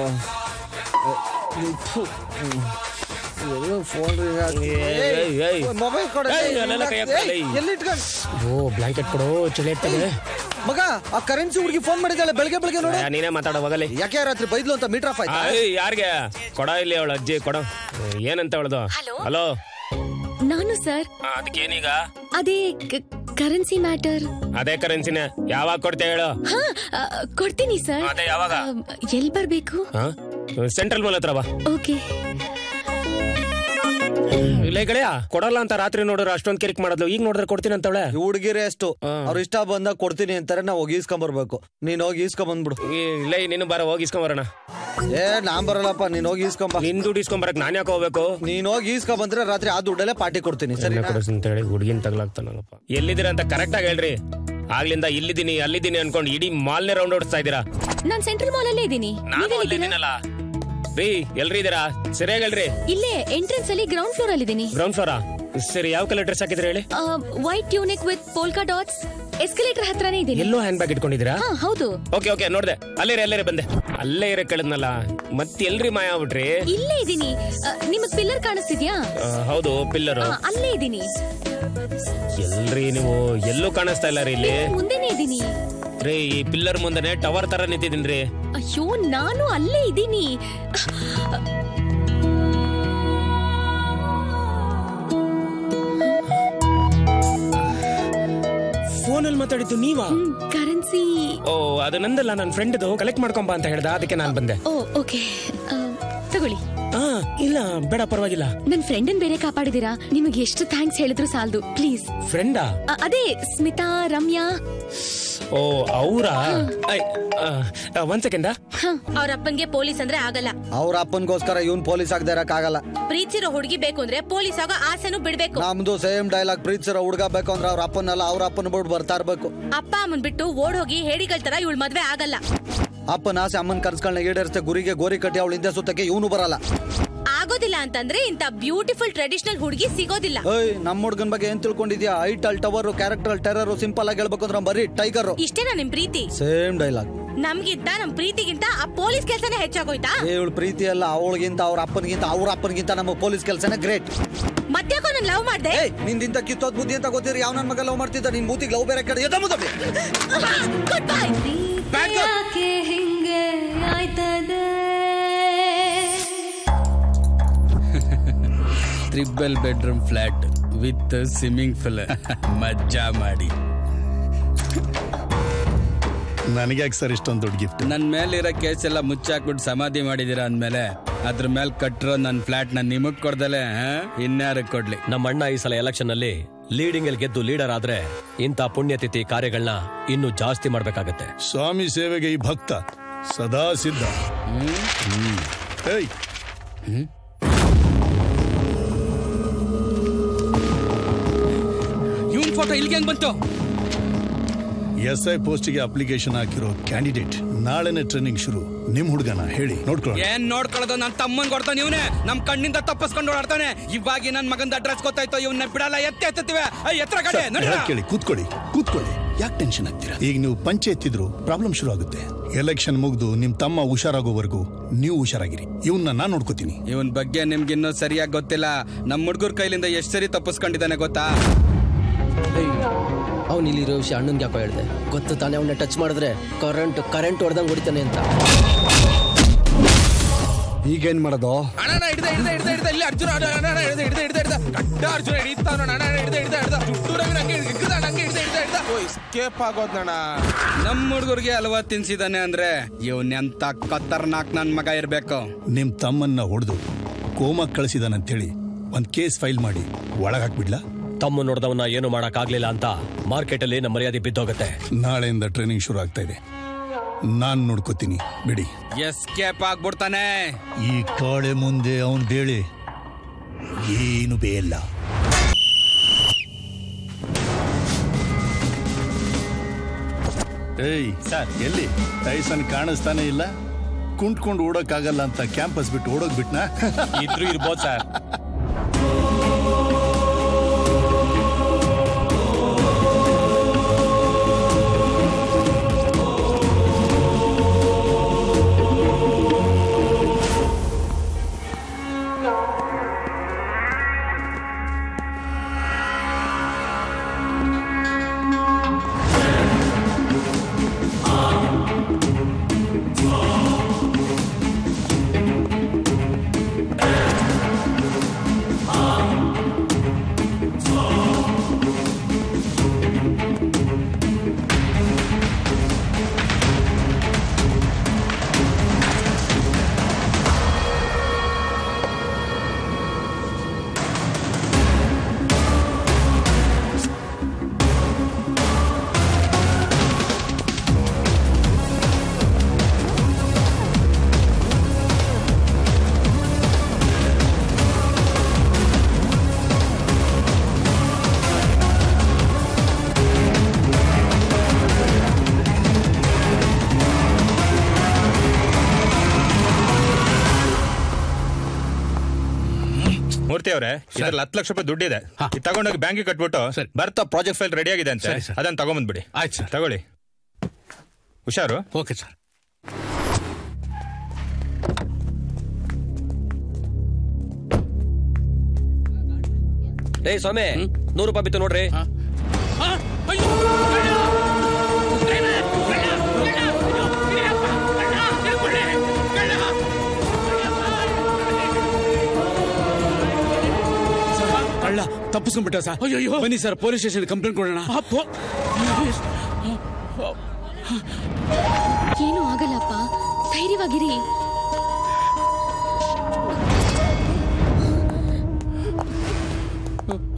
ಫೋನ್ ಮೊಬೈಲ್ ಕೊಡ. ಬ್ಲಾಂಕೆಟ್ ಕೊಡು, ಚಳಿ ಇರ್ತದೆ. ಮಗ, ಆ ಕರೆನ್ಸಿ ಹುಡುಗಿ ಫೋನ್ ಮಾಡಿದ್ದಾಳೆ ಬೆಳಗ್ಗೆ ನೋಡು. ನೀನೇ ಮಾತಾಡೋ ಹೋಗಲಿ. ಯಾಕೆ ರಾತ್ರಿ ಬೈದ್ಲು ಅಂತ ಮೀಟರ್ ಆಫ್ ಆಯ್ತಾ? ಯಾರಿಗೆ ಕೊಡ? ಇಲ್ಲಿ ಅವಳ ಅಜ್ಜಿ ಕೊಡ. ಏನಂತ ಹೇಳೋದು? ಹಲೋ, ನಾನು ಸರ್. ಅದಕ್ಕೇನೀಗ? ಅದೇ ಕರೆನ್ಸಿ ಮ್ಯಾಟರ್. ಅದೇ ಕರೆನ್ಸಿನ ಯಾವಾಗ ಕೊಡ್ತೇ ಹೇಳು? ಕೊಡ್ತೀನಿ ಸರ್. ಅದೇ ಯಾವಾಗ? ಎಲ್ಲಿ ಬರ್ಬೇಕು? ಸೆಂಟ್ರಲ್ ಮಾಲ್ ಹತ್ರ ಬಾ. ಓಕೆ. ಇಲ್ಲ ಈ ಕಡೆಯಾ ಕೊಡಲ್ಲ ಅಂತ ರಾತ್ರಿ ನೋಡಿದ್ರೆ ಅಷ್ಟೊಂದ್ ಕಿರಿಕ್ ಮಾಡೋದು, ಈಗ ನೋಡಿದ್ರೆ ಕೊಡ್ತೀನಿ ಅಂತವಳೆ. ಹುಡುಗಿರೇ ಅಷ್ಟು, ಅವ್ರ ಇಷ್ಟ ಬಂದಾಗ ಕೊಡ್ತೀನಿ ಅಂತಾರೆ, ನಾವು ಹೋಗಿ ಈಸ್ಕೊಂಡ್ ಬರ್ಬೇಕು. ನೀನ್ ಹೋಗಿ ಈಸ್ಕೊಂಡ್ ಬಂದ್ಬಿಡು. ಇಲ್ಲ, ನೀನು ಬರ, ಹೋಗಿ ಇಸ್ಕೊಂಡ್ ಬರೋಣ. ನಾನ್ ಬರಲ್ಲಪ್ಪ, ನೀನ್ ಹೋಗಿ ಈಸ್ಕೊಂಬ. ನಿನ್ ದುಡ್ಡು ಇಸ್ಕೊಂಡ್ ಬರಕ್ ನಾನ್ ಯಾಕೆ ಹೋಗ್ಬೇಕು? ನೀನ್ ಹೋಗಿ ಈಸ್ಕೊಂಡ್ ಬಂದ್ರೆ ರಾತ್ರಿ ಆ ದುಡ್ಡಲ್ಲೇ ಪಾರ್ಟಿ ಕೊಡ್ತೀನಿ. ಸರಿ ಅಂತ ಹೇಳಿ ಹುಡುಗಿನ ತಗ್ಲಾಗ್ತಾನಲ್ಲಪ್ಪ. ಎಲ್ಲಿದ್ದೀರಾ ಅಂತ ಕರೆಕ್ಟ್ ಆಗಿ ಹೇಳ್ರಿ. ಆಗ್ಲಿಂದ ಇಲ್ಲಿದ್ದೀನಿ ಅಲ್ಲಿದ್ದೀನಿ ಅನ್ಕೊಂಡು ಇಡೀ ಮಾಲ್ನೇ ರೌಂಡ್ ಓಡಿಸ್ತಾ ಇದ್ದೀರಾ. ನಾನ್ ಸೆಂಟ್ರಲ್ ಮಾಲ್ ಅಲ್ಲೇ ಇದ್ದೀನಿ. ರೀ, ಎಲ್ರಿ ಇದೀರಾ? ಸರಿಯಾಗಿ ಹೇಳ್ರಿ. ಇಲ್ಲೇ ಎಂಟ್ರೆನ್ಸ್ ಅಲ್ಲಿ ಗ್ರೌಂಡ್ ಫ್ಲೋರ್ ಅಲ್ಲಿ ಇದ್ದೀನಿ. Ground flora? ಸರಿ, ಯಾವ ಕಲರ್ ಡ್ರೆಸ್ ಹಾಕಿದ್ರಿ ಹೇಳಿ? White tunic with polka dots. Escalator ಹತ್ರನೇ ಇದೆ. ಎಲ್ಲೋ ಹ್ಯಾಂಡ್ ಬ್ಯಾಗ್ ಇಟ್ಕೊಂಡಿದ್ದೀರಾ? ಹೌದು. ಓಕೆ, ನೋಡ್ದೆ. ಅಲ್ಲೇ ಬಂದೆ. ಅಲ್ಲೇ ಇರೋ ಕೇಳಿದ್ನಲ್ಲ ಮತ್ತೆ ಎಲ್ರಿ ಮಾಯ ಆಗ್ಬಿಟ್ರಿ? ಇಲ್ಲೇ ಇದೀನಿ. ನಿಮಗ್ ಪಿಲ್ಲರ್ ಕಾಣಿಸ್ತಿದ್ಯಾ? ಹೌದು, ಪಿಲ್ಲರ್ ಅಲ್ಲೇ ಇದೀನಿ. ಎಲ್ರಿ ನೀವು? ಎಲ್ಲೂ ಕಾಣಿಸ್ತಾ ಇಲ್ಲ ರೀ ಇಲ್ಲಿ. ಮುಂದೆನೆ ಇದೀನಿ ರೀ. ಈ ಪಿಲ್ಲರ್ ಮುಂದೆನೆ ಟವರ್ ತರ ನಿಂತಿದ್ದೀನ್ರಿ. ಅಯ್ಯೋ, ನಾನು ಅಲ್ಲೇ ಇದೀನಿ. ಫೋನಲ್ಲಿ ಮಾತಾಡಿದ್ದು ನೀವಾ? ಕರೆನ್ಸಿ. ಓ, ಅದು ನಂದಲ್ಲ, ನನ್ನ ಫ್ರೆಂಡ್ದು. ಕಲೆಕ್ಟ್ ಮಾಡ್ಕೊಂಬ ಅಂತ ಹೇಳ್ದ, ಅದಕ್ಕೆ ನಾನು ಬಂದೆ. ಓ, ಓಕೆ, ತಗೊಳ್ಳಿ. ಇಲ್ಲ ಬೇಡ, ಪರವಾಗಿಲ್ಲ. ನನ್ ಫ್ರೆಂಡನ್ ಬೇರೆ ಕಾಪಾಡಿದೀರಾ. ನಿಮಗೆ ಎಷ್ಟು ಥ್ಯಾಂಕ್ಸ್ ಹೇಳಿದ್ರು ಸಾಲದು. ಪ್ಲೀಸ್. ಫ್ರೆಂಡಾ? ಅದೇ ಸ್ಮಿತಾ, ರಮ್ಯಾ. ಓ, ಅವರಾ? ಒಂದ್ ಸೆಕೆಂಡ. ಅವ್ರ ಅಪ್ಪನ್ಗೆ ಪೊಲೀಸ್ ಅಂದ್ರೆ ಆಗಲ್ಲ. ಅವ್ರ ಅಪ್ಪನ್ಗೋಸ್ಕರ ಇವ್ನ್ ಪೊಲೀಸ್ ಆಗದೆ ಇರಕ್ಕಾಗಲ್ಲ. ಪ್ರೀತಿಸಿರೋ ಹುಡುಗಿ ಬೇಕು ಅಂದ್ರೆ ಪೊಲೀಸ್ ಆಗೋ ಆಸೆನೂ ಬಿಡ್ಬೇಕು. ನಮ್ದು ಸೇಮ್ ಡೈಲಾಗ್. ಪ್ರೀತಿಸಿರೋ ಹುಡುಗ ಬೇಕು ಅಂದ್ರೆ ಅವ್ರ ಅಪ್ಪನಲ್ಲ, ಅವ್ರ ಅಪ್ಪನ ಬಿಟ್ಟು ಬರ್ತಾ ಇರ್ಬೇಕು. ಅಪ್ಪ ಅಮ್ಮನ್ ಬಿಟ್ಟು ಓಡ್ ಹೋಗಿ ಹೇಡಿಗಳ ತರ ಇವಳು ಮದ್ವೆ ಆಗಲ್ಲ. ಅಪ್ಪನ ಆಸೆ ಅಮ್ಮನ್ ಕರ್ಸ್ಗಳನ್ನ ಈಡೇರಿಸ್ತೆ ಗುರಿಗೆ ಗೋರಿ ಕಟ್ಟಿ ಅವಳ ಹಿಂದೆ ಸುತ್ತಕ್ಕೆ ಇವನು ಬರಲ್ಲ. ಆಗೋದಿಲ್ಲ ಅಂತಂದ್ರೆ ಇಂತ ಬ್ಯೂಟಿಫುಲ್ ಟ್ರೆಡಿಷನಲ್ ಹುಡುಗಿ ಸಿಗೋದಿಲ್ಲ. ನಮ್ಮ ಹುಡುಗನ್ ಬಗ್ಗೆ ಏನ್ ತಿಳ್ಕೊಂಡಿದ್ಯಾ? ಐಟಲ್ ಟವರ್, ಕ್ಯಾರೆಕ್ಟರ್ ಟೆರರ್. ಸಿಂಪಲ್ ಆಗಿ ಹೇಳ್ಬೇಕು ಅಂದ್ರೆ ಬರೀ ಟೈಗರ್. ಇಷ್ಟೇನಾ ನಿಮ್ ಪ್ರೀತಿ? Same dialogue. ನಮ್ಗಿಂತ ನಮ್ ಪ್ರೀತಿಗಿಂತ ಆ ಪೊಲೀಸ್ ಕೆಲ್ಸನೇ ಹೆಚ್ಚಾಗೋಯ್ತಾ? ಇವಳು ಪ್ರೀತಿ ಅಲ್ಲ, ಅವಳಿಗಿಂತ ಅವ್ರ ಅಪ್ಪನಿಗಿಂತ ನಮ್ಮ ಪೊಲೀಸ್ ಕೆಲ್ಸನೇ ಗ್ರೇಟ್. ಮತ್ತ್ಯಾಕೋ ನನ್ ಲವ್ ಮಾಡ್ದೆ? ನಿಂದಿಂತ ಕಿತ್ತೋದ್ ಬುದ್ಧಿ ಅಂತ ಗೊತ್ತಿರಿ. ಯಾವ ನನ್ ಮಗ ಲವ್ ಮಾಡ್ತಿದ್ದ? ನಿನ್ ಬೂತಿಗೆ ಲವ್ ಬೇರೆ ಕಡೆ. Good bye. ಹಿಂಗೆ ಆಯ್ತದೆ. Triple bedroom flat with swimming pool. ಮಜಾ ಮಾಡಿ. ನನಗೆ ಯಾಕೆ ಸರ್ ಇಷ್ಟೊಂದು ದೊಡ್ಡ ಗಿಫ್ಟ್? ನನ್ ಮೇಲಿರೋ ಕೇಸ್ ಎಲ್ಲ ಮುಚ್ಚಾಕ್ಬಿಟ್ಟು ಸಮಾಧಿ ಮಾಡಿದೀರ ಅಂದ್ಮೇಲೆ ಅದ್ರ ಮೇಲೆ ಕಟ್ಟಿರೋ ನನ್ ಫ್ಲಾಟ್ ನ ನಿಮಗ್ ಕೊಡ್ದಲೆ ಇನ್ಯಾರ ಕೊಡ್ಲಿ? ನಮ್ಮ ಅಣ್ಣ ಈ ಸಲ ಎಲೆಕ್ಷನ್ ಅಲ್ಲಿ ಲೀಡಿಂಗ್ ಅಲ್ಲಿ ಗೆದ್ದು ಲೀಡರ್ ಆದ್ರೆ ಇಂಥ ಪುಣ್ಯತಿಥಿ ಕಾರ್ಯಗಳನ್ನ ಇನ್ನೂ ಜಾಸ್ತಿ ಮಾಡ್ಬೇಕಾಗತ್ತೆ. ಸ್ವಾಮಿ ಸೇವೆಗೆ ಈ ಭಕ್ತ ಸದಾ ಸಿದ್ಧ. ಇವನ್ ಫೋಟೋ ಇಲ್ಲಿಗೆ ಹೆಂಗ್ ಬಂತು? SI ಪೋಸ್ಟ್ಗೆ ಅಪ್ಲಿಕೇಶನ್ ಹಾಕಿರೋ ಕ್ಯಾಂಡಿಡೇಟ್. ನಾಳೆನೆ ಟ್ರೈನಿಂಗ್ ಶುರು. ನಿಮ್ ಹುಡುಗನ ಹೇಳಿ ನೋಡ್ಕೊಳ್ಳಿ. ಏನ್ ನೋಡ್ಕೊಳ್ಳೋದು? ನನ್ ತಮ್ಮನ್ ಕೊಡ್ತಾನೆ ಇವನೇ. ನಮ್ ಕಣ್ಣಿಂದ ತಪ್ಪಿಸ್ಕೊಂಡು ಓಡಾಡ್ತಾನೆ. ಇವಾಗ ನನ್ ಮಗಂದ ಅಡ್ರೆಸ್ ಗೊತ್ತಾಯ್ತು. ಇವನ್ನ ಬಿಡಲ್ಲ. ಎತ್ತುತ್ತೀವಿ. ಎತ್ತರ ಕಡೆ ಕೇಳಿ. ಕೂತ್ಕೊಳ್ಳಿ. ಯಾಕೆ ಟೆನ್ಷನ್ ಆಗ್ತೀರಾ? ಈಗ ನೀವು ಪಂಚೆ ಎತ್ತಿದ್ರು ಪ್ರಾಬ್ಲಮ್ ಶುರು ಆಗುತ್ತೆ. ಎಲೆಕ್ಷನ್ ಮುಗ್ದು ನಿಮ್ ತಮ್ಮ ಹುಷಾರಾಗೋವರೆಗೂ ನೀವು ಹುಷಾರಾಗಿರಿ. ಇವನ್ನ ನಾನ್ ನೋಡ್ಕೋತೀನಿ. ಇವನ್ ಬಗ್ಗೆ ನಿಮ್ಗಿನ್ನೂ ಸರಿಯಾಗಿ ಗೊತ್ತಿಲ್ಲ. ನಮ್ ಹುಡುಗರ ಕೈಲಿಂದ ಎಷ್ಟ್ ಸರಿ ತಪ್ಪಿಸ್ಕೊಂಡಿದ್ದಾನೆ ಗೊತ್ತಾ? ಅವ್ನು ಇಲ್ಲಿರೋ ವಿಷಯ ಅಣ್ಣನ್ಗೆ ಯಾಕೋ ಹೇಳ್ದೆ ಗೊತ್ತು ತಾನೆ. ಅವನ್ನ ಟಚ್ ಮಾಡಿದ್ರೆ ಕರೆಂಟ್ ಹೊಡೆದಂಗೆ ಹೊಡಿತಾನೆ ಅಂತ. ಈಗೇನ್ ಮಾಡೋದು? ನಮ್ ಹುಡುಗರಿಗೆ ಹಲ್ವಾ ತಿನ್ಸಿದಾನೆ ಅಂದ್ರೆ ಇವನೆಂತ ಕತ್ತರ್ನಾಕ್ ನನ್ ಮಗ ಇರ್ಬೇಕು. ನಿಮ್ ತಮ್ಮನ್ನ ಹೊಡೆದು ಕೋಮಕ್ ಕಳಿಸಿದಾನಂತೇಳಿ ಒಂದ್ ಕೇಸ್ ಫೈಲ್ ಮಾಡಿ ಒಳಗ್ ಹಾಕ್ಬಿಡ್ಲಾ? ತಮ್ಮ ನೋಡ್ದವನ್ನ ಏನು ಮಾಡಕ್ ಆಗ್ಲಿಲ್ಲ ಅಂತ ಮಾರ್ಕೆಟ್ ಅಲ್ಲಿ ನಮ್ಮ ಮರ್ಯಾದೆ ಬಿದ್ದೋಗತ್ತೆ. ನಾಳೆಯಿಂದ ಟ್ರೈನಿಂಗ್ ಶುರು ಆಗ್ತಾ ಇದೆ. ನಾನ್ ನೋಡ್ಕೋತೀನಿ, ಬಿಡಿ. ಎಸ್ಕೇಪ್ ಆಗ್ಬಿಡ್ತಾನೆ. ಈ ಕಾಳೆ ಮುಂದೆ ಅವನ್ ಬೇಳೆ ಏನು ಬೇಯಲ್ಲ. ಏಯ್ ಸರ್, ಎಲ್ಲಿ ಟೈಸನ್ ಕಾಣಿಸ್ತಾನೆ ಇಲ್ಲ? ಕುಂಟ್ಕೊಂಡು ಓಡೋಕ್ಕಾಗಲ್ಲ ಅಂತ ಕ್ಯಾಂಪಸ್ ಬಿಟ್ಟು ಓಡೋಗ್ಬಿಟ್ನಾ? ಇದ್ರು ಇರ್ಬೋದು ಸರ್. ಮೂರ್ತಿ ಅವರೇ, ಇದ್ರಲ್ಲಿ 10 ಲಕ್ಷ ರೂಪಾಯಿ ದುಡ್ಡಿದೆ. ತಗೊಂಡೋಗಿ ಬ್ಯಾಂಕಿಗೆ ಕಟ್ಬಿಟ್ಟು ಬರ್ತಾ ಪ್ರಾಜೆಕ್ಟ್ ಫೈಲ್ ರೆಡಿ ಆಗಿದೆ ಅಂತ ಅದನ್ನ ತಗೊಂಡ್ಬಂದ್ಬಿಡಿ. ಆಯ್ತು ಸರ್, ತಗೊಳ್ಳಿ. ಹುಷಾರು. Okay sir. ಏಯ್ ಸ್ವಾಮಿ 100 ರೂಪಾಯಿ ಬಿತ್ತು ನೋಡ್ರಿ. ಕಳ್ಳ ತಪ್ಪಿಸ್ಕೊಂಡ್ಬಿಟ್ಟ ಸರ್. ಬನ್ನಿ ಸರ್ ಪೊಲೀಸ್ ಸ್ಟೇಷನ್ ಕಂಪ್ಲೇಂಟ್ ಕೊಡೋಣ. ಏನು ಆಗಲ್ಲಪ್ಪ, ಧೈರ್ಯವಾಗಿರಿ.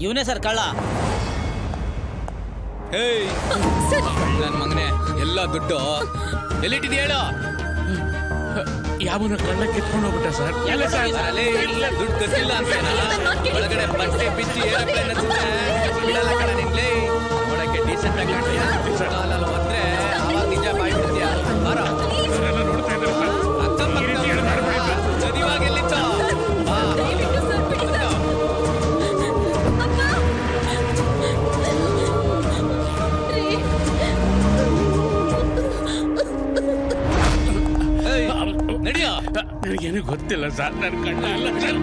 ಇವನೇ ಸರ್ ಕಳ್ಳ. ನನ್ನ ಮಗನೇ ಎಲ್ಲ ದುಡ್ಡು ಎಲ್ಲಿಟ್ಟಿದ್ಯ ಹೇಳು. ಯಾವನ ಕಳ್ಳ ಕಿತ್ಕೊಂಡು ಹೋಗ್ಬಿಟ್ಟ ಸರ್. ದುಡ್ಡು ಗೊತ್ತಿಲ್ಲ ಅಂತ ಒಳಗಡೆ ಬಟ್ಟೆ ಬಿಚ್ಚಿ ಏರೋಪ್ಲೇನ್ ಬಿಡಲ್ಲ ಕಡೆ ನಿನ್ಲೆ ನೋಡಕ್ಕೆ ಡೀಸೆಂಟ್ ಆಗಿ ಹೋದ್ರೆ ಅವಾಗ ನಿಜ ಮಾಡ್ಬಿಡ್ತೀಯ. ಚದಿವಾಗ ಎಲ್ಲಿತ್ತ ನಡಿಯೋ. ನನಗೇನು ಗೊತ್ತಿಲ್ಲ ಸರ್, ನನ್ನ ಕಣ್ಣ ಅಲ್ಲ ಸರ್.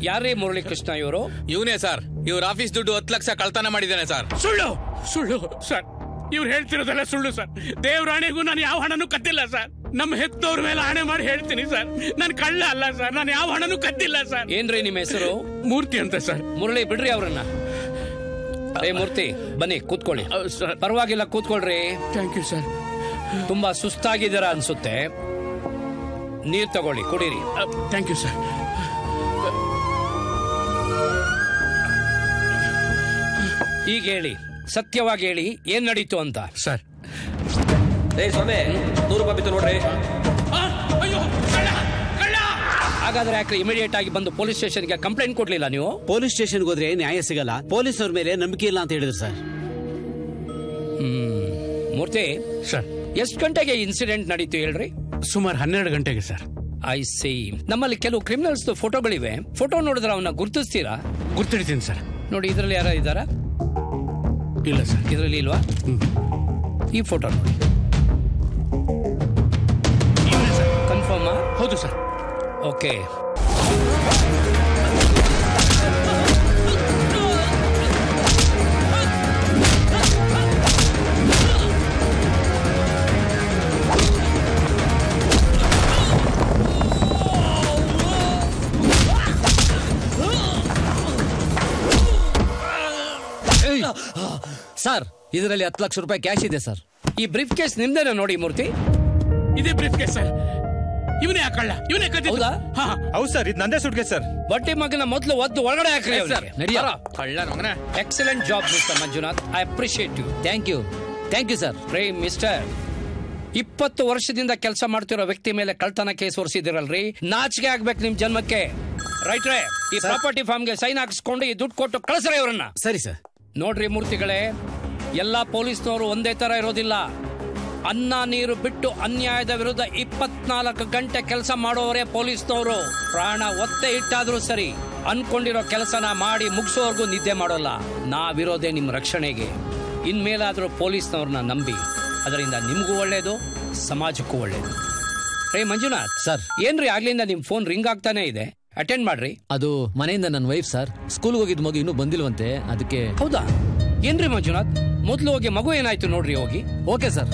ಯಾರೇ ಮುರಳಿ ಕೃಷ್ಣ ಇವರು? ಇವನೇ ಸರ್. ಇವ್ರ ಆಫೀಸ್ ದುಡ್ಡು 10 ಲಕ್ಷ ಕಳ್ತನ ಮಾಡಿದ್ದಾನೆ ಸರ್. ಸುಳ್ಳು ಸುಳ್ಳು ಸರ್, ಇವ್ರು ಹೇಳ್ತಿರೋದೆಲ್ಲ ಸುಳ್ಳು ಸರ್. ದೇವ್ರಾಣೆಗೂ ನಾನು ಯಾವ ಹಣನೂ ಕದ್ದಿಲ್ಲ ಸರ್. ನಮ್ಮ ಹೆತ್ತವ್ರ ಮೇಲೆ ಆಣೆ ಮಾಡಿ ಹೇಳ್ತೀನಿ ಸರ್, ನಾನು ಕಳ್ಳ ಅಲ್ಲ ಸರ್. ನಾನು ಯಾವ ಹಣನೂ ಕದ್ದಿಲ್ಲ ಸರ್. ಏನ್ರಿ ನಿಮ್ಮ ಹೆಸರು? ಮೂರ್ತಿ ಅಂತ ಸರ್. ಮುರಳಿ ಬಿಡ್ರಿ ಅವ್ರನ್ನ. ಏ ಮೂರ್ತಿ ಬನ್ನಿ ಕೂತ್ಕೊಳ್ಳಿ. ಪರವಾಗಿಲ್ಲ ಕೂತ್ಕೊಳ್ರಿ. Thank you sir. ತುಂಬಾ ಸುಸ್ತಾಗಿದ್ದೀರ ಅನ್ಸುತ್ತೆ, ನೀರ್ ತಗೊಳ್ಳಿ ಕುಡೀರಿ. Thank you sir. ಈಗ ಹೇಳಿ, ಸತ್ಯವಾಗಿ ಹೇಳಿ, ಏನ್ ನಡೀತು ಅಂತ. ಸರ್ ಏಯ್ ಸ್ವಾಮಿ 100 ರೂಪಾಯಿ ಬಿತ್ತು ನೋಡ್ರಿ. ಹಾಗಾದ್ರೆ ಯಾಕೆ ಇಮಿಡಿಯೇಟ್ ಆಗಿ ಬಂದು ಪೊಲೀಸ್ ಸ್ಟೇಷನ್ಗೆ ಕಂಪ್ಲೇಂಟ್ ಕೊಡ್ಲಿಲ್ಲ ನೀವು? ಪೊಲೀಸ್ ಸ್ಟೇಷನ್ಗೆ ಹೋದ್ರೆ ನ್ಯಾಯ ಸಿಗಲ್ಲ, ಪೊಲೀಸವ್ರ ಮೇಲೆ ನಂಬಿಕೆ ಇಲ್ಲ ಅಂತ ಹೇಳಿದ್ರು ಸರ್. ಮೂರ್ತಿ ಸರ್, ಎಷ್ಟು ಗಂಟೆಗೆ ಇನ್ಸಿಡೆಂಟ್ ನಡೀತು ಹೇಳ್ರಿ? ಸುಮಾರು 12 ಗಂಟೆಗೆ ಸರ್. I C. ನಮ್ಮಲ್ಲಿ ಕೆಲವು ಕ್ರಿಮಿನಲ್ಸ್ ಫೋಟೋಗಳಿವೆ. ಫೋಟೋ ನೋಡಿದ್ರೆ ಅವನ್ನ ಗುರ್ತಿಸ್ತೀರಾ? ಗುರ್ತಿಡ್ತೀನಿ ಸರ್. ನೋಡಿ, ಇದರಲ್ಲಿ ಯಾರ ಇದ್ದಾರಾ? ಇಲ್ಲ ಸರ್. ಇದರಲ್ಲಿ ಇಲ್ವಾ? ಈ ಫೋಟೋ ನೋಡಿ. ಕನ್ಫರ್ಮಾ? ಹೌದು ಸರ್. ಓಕೆ. ಸರ್, ಇದರಲ್ಲಿ 10 ಲಕ್ಷ ರೂಪಾಯಿ ಕ್ಯಾಶ್ ಇದೆ ಸರ್. ಈ ಬ್ರೀಫ್ ಕೇಸ್ ನಿಮ್ದೇನೋ ನೋಡಿ ಮೂರ್ತಿ. ಇದೇ ಬ್ರೀಫ್ ಕೇಸ್ ಸರ್. ಇವನೇ ಹಾಕಲ್ಲ, ಇವನೇ ಕದ್ದಿದ್ದು. ಹೌದು ಸರ್, ಇದು ನಂದೇ ಸುಟ್ಕೆ ಸರ್. ಬಡ್ಡಿ ಮಗನ ಮೊದಲು ಒದ್ದು ಒಳಗಡೆ ಹಾಕ್ರಿ sir. Excellent job mister Manjunath. I appreciate you. Thank you. Thank you sir. ರೇ ಮಿಸ್ಟರ್, 20 ವರ್ಷದಿಂದ ಕೆಲಸ ಮಾಡ್ತಿರೋ ವ್ಯಕ್ತಿ ಮೇಲೆ ಕಳ್ತನ ಕೇಸ್ ಹೊರಿಸಿದಿರಲ್ರಿ, ನಾಚಿಕೆ ಆಗ್ಬೇಕು ನಿಮ್ ಜನ್ಮಕ್ಕೆ. ರೈಟ್ ರೇ, ಈ ಪ್ರಾಪರ್ಟಿ ಫಾರ್ಮ್ಗೆ ಸೈನ್ ಹಾಕಿಸ್ಕೊಂಡು ಈ ದುಡ್ಡು ಕೊಟ್ಟು ಕಳಿಸ್ರಿ ಅವ್ರನ್ನ. ಸರಿ ಸರ್. ನೋಡ್ರಿ ಮೂರ್ತಿಗಳೇ, ಎಲ್ಲಾ ಪೊಲೀಸ್ನವರು ಒಂದೇ ತರ ಇರೋದಿಲ್ಲ. ಅನ್ನ ನೀರು ಬಿಟ್ಟು ಅನ್ಯಾಯದ ವಿರುದ್ಧ 24 ಗಂಟೆ ಕೆಲಸ ಮಾಡೋರೇ ಪೊಲೀಸ್ನವರು. ಪ್ರಾಣ ಒತ್ತೆ ಇಟ್ಟಾದ್ರೂ ಸರಿ, ಅನ್ಕೊಂಡಿರೋ ಕೆಲಸನ ಮಾಡಿ ಮುಗಿಸೋರ್ಗೂ ನಿದ್ದೆ ಮಾಡೋಲ್ಲ. ನಾವಿರೋದೇ ನಿಮ್ ರಕ್ಷಣೆಗೆ. ಇನ್ಮೇಲಾದ್ರೂ ಪೊಲೀಸ್ನವ್ರನ್ನ ನಂಬಿ, ಅದರಿಂದ ನಿಮ್ಗೂ ಒಳ್ಳೇದು, ಸಮಾಜಕ್ಕೂ ಒಳ್ಳೇದು. ರೇ ಮಂಜುನಾಥ್ ಸರ್, ಏನ್ರಿ ಆಗ್ಲಿಂದ ನಿಮ್ ಫೋನ್ ರಿಂಗ್ ಆಗ್ತಾನೆ ಇದೆ, ಅಟೆಂಡ್ ಮಾಡ್ರಿ. ಅದು ಮನೆಯಿಂದ ನನ್ನ ವೈಫ್ ಸರ್. ಸ್ಕೂಲ್ಗೆ ಹೋಗಿದ್ ಮಗು ಇನ್ನೂ ಬಂದಿಲ್ವಂತೆ, ಅದಕ್ಕೆ. ಹೌದಾ? ಏನ್ರಿ ಮಂಜುನಾಥ್, ಮೊದ್ಲು ಹೋಗಿ ಮಗು ಏನಾಯ್ತು ನೋಡ್ರಿ ಹೋಗಿ. Okay sir.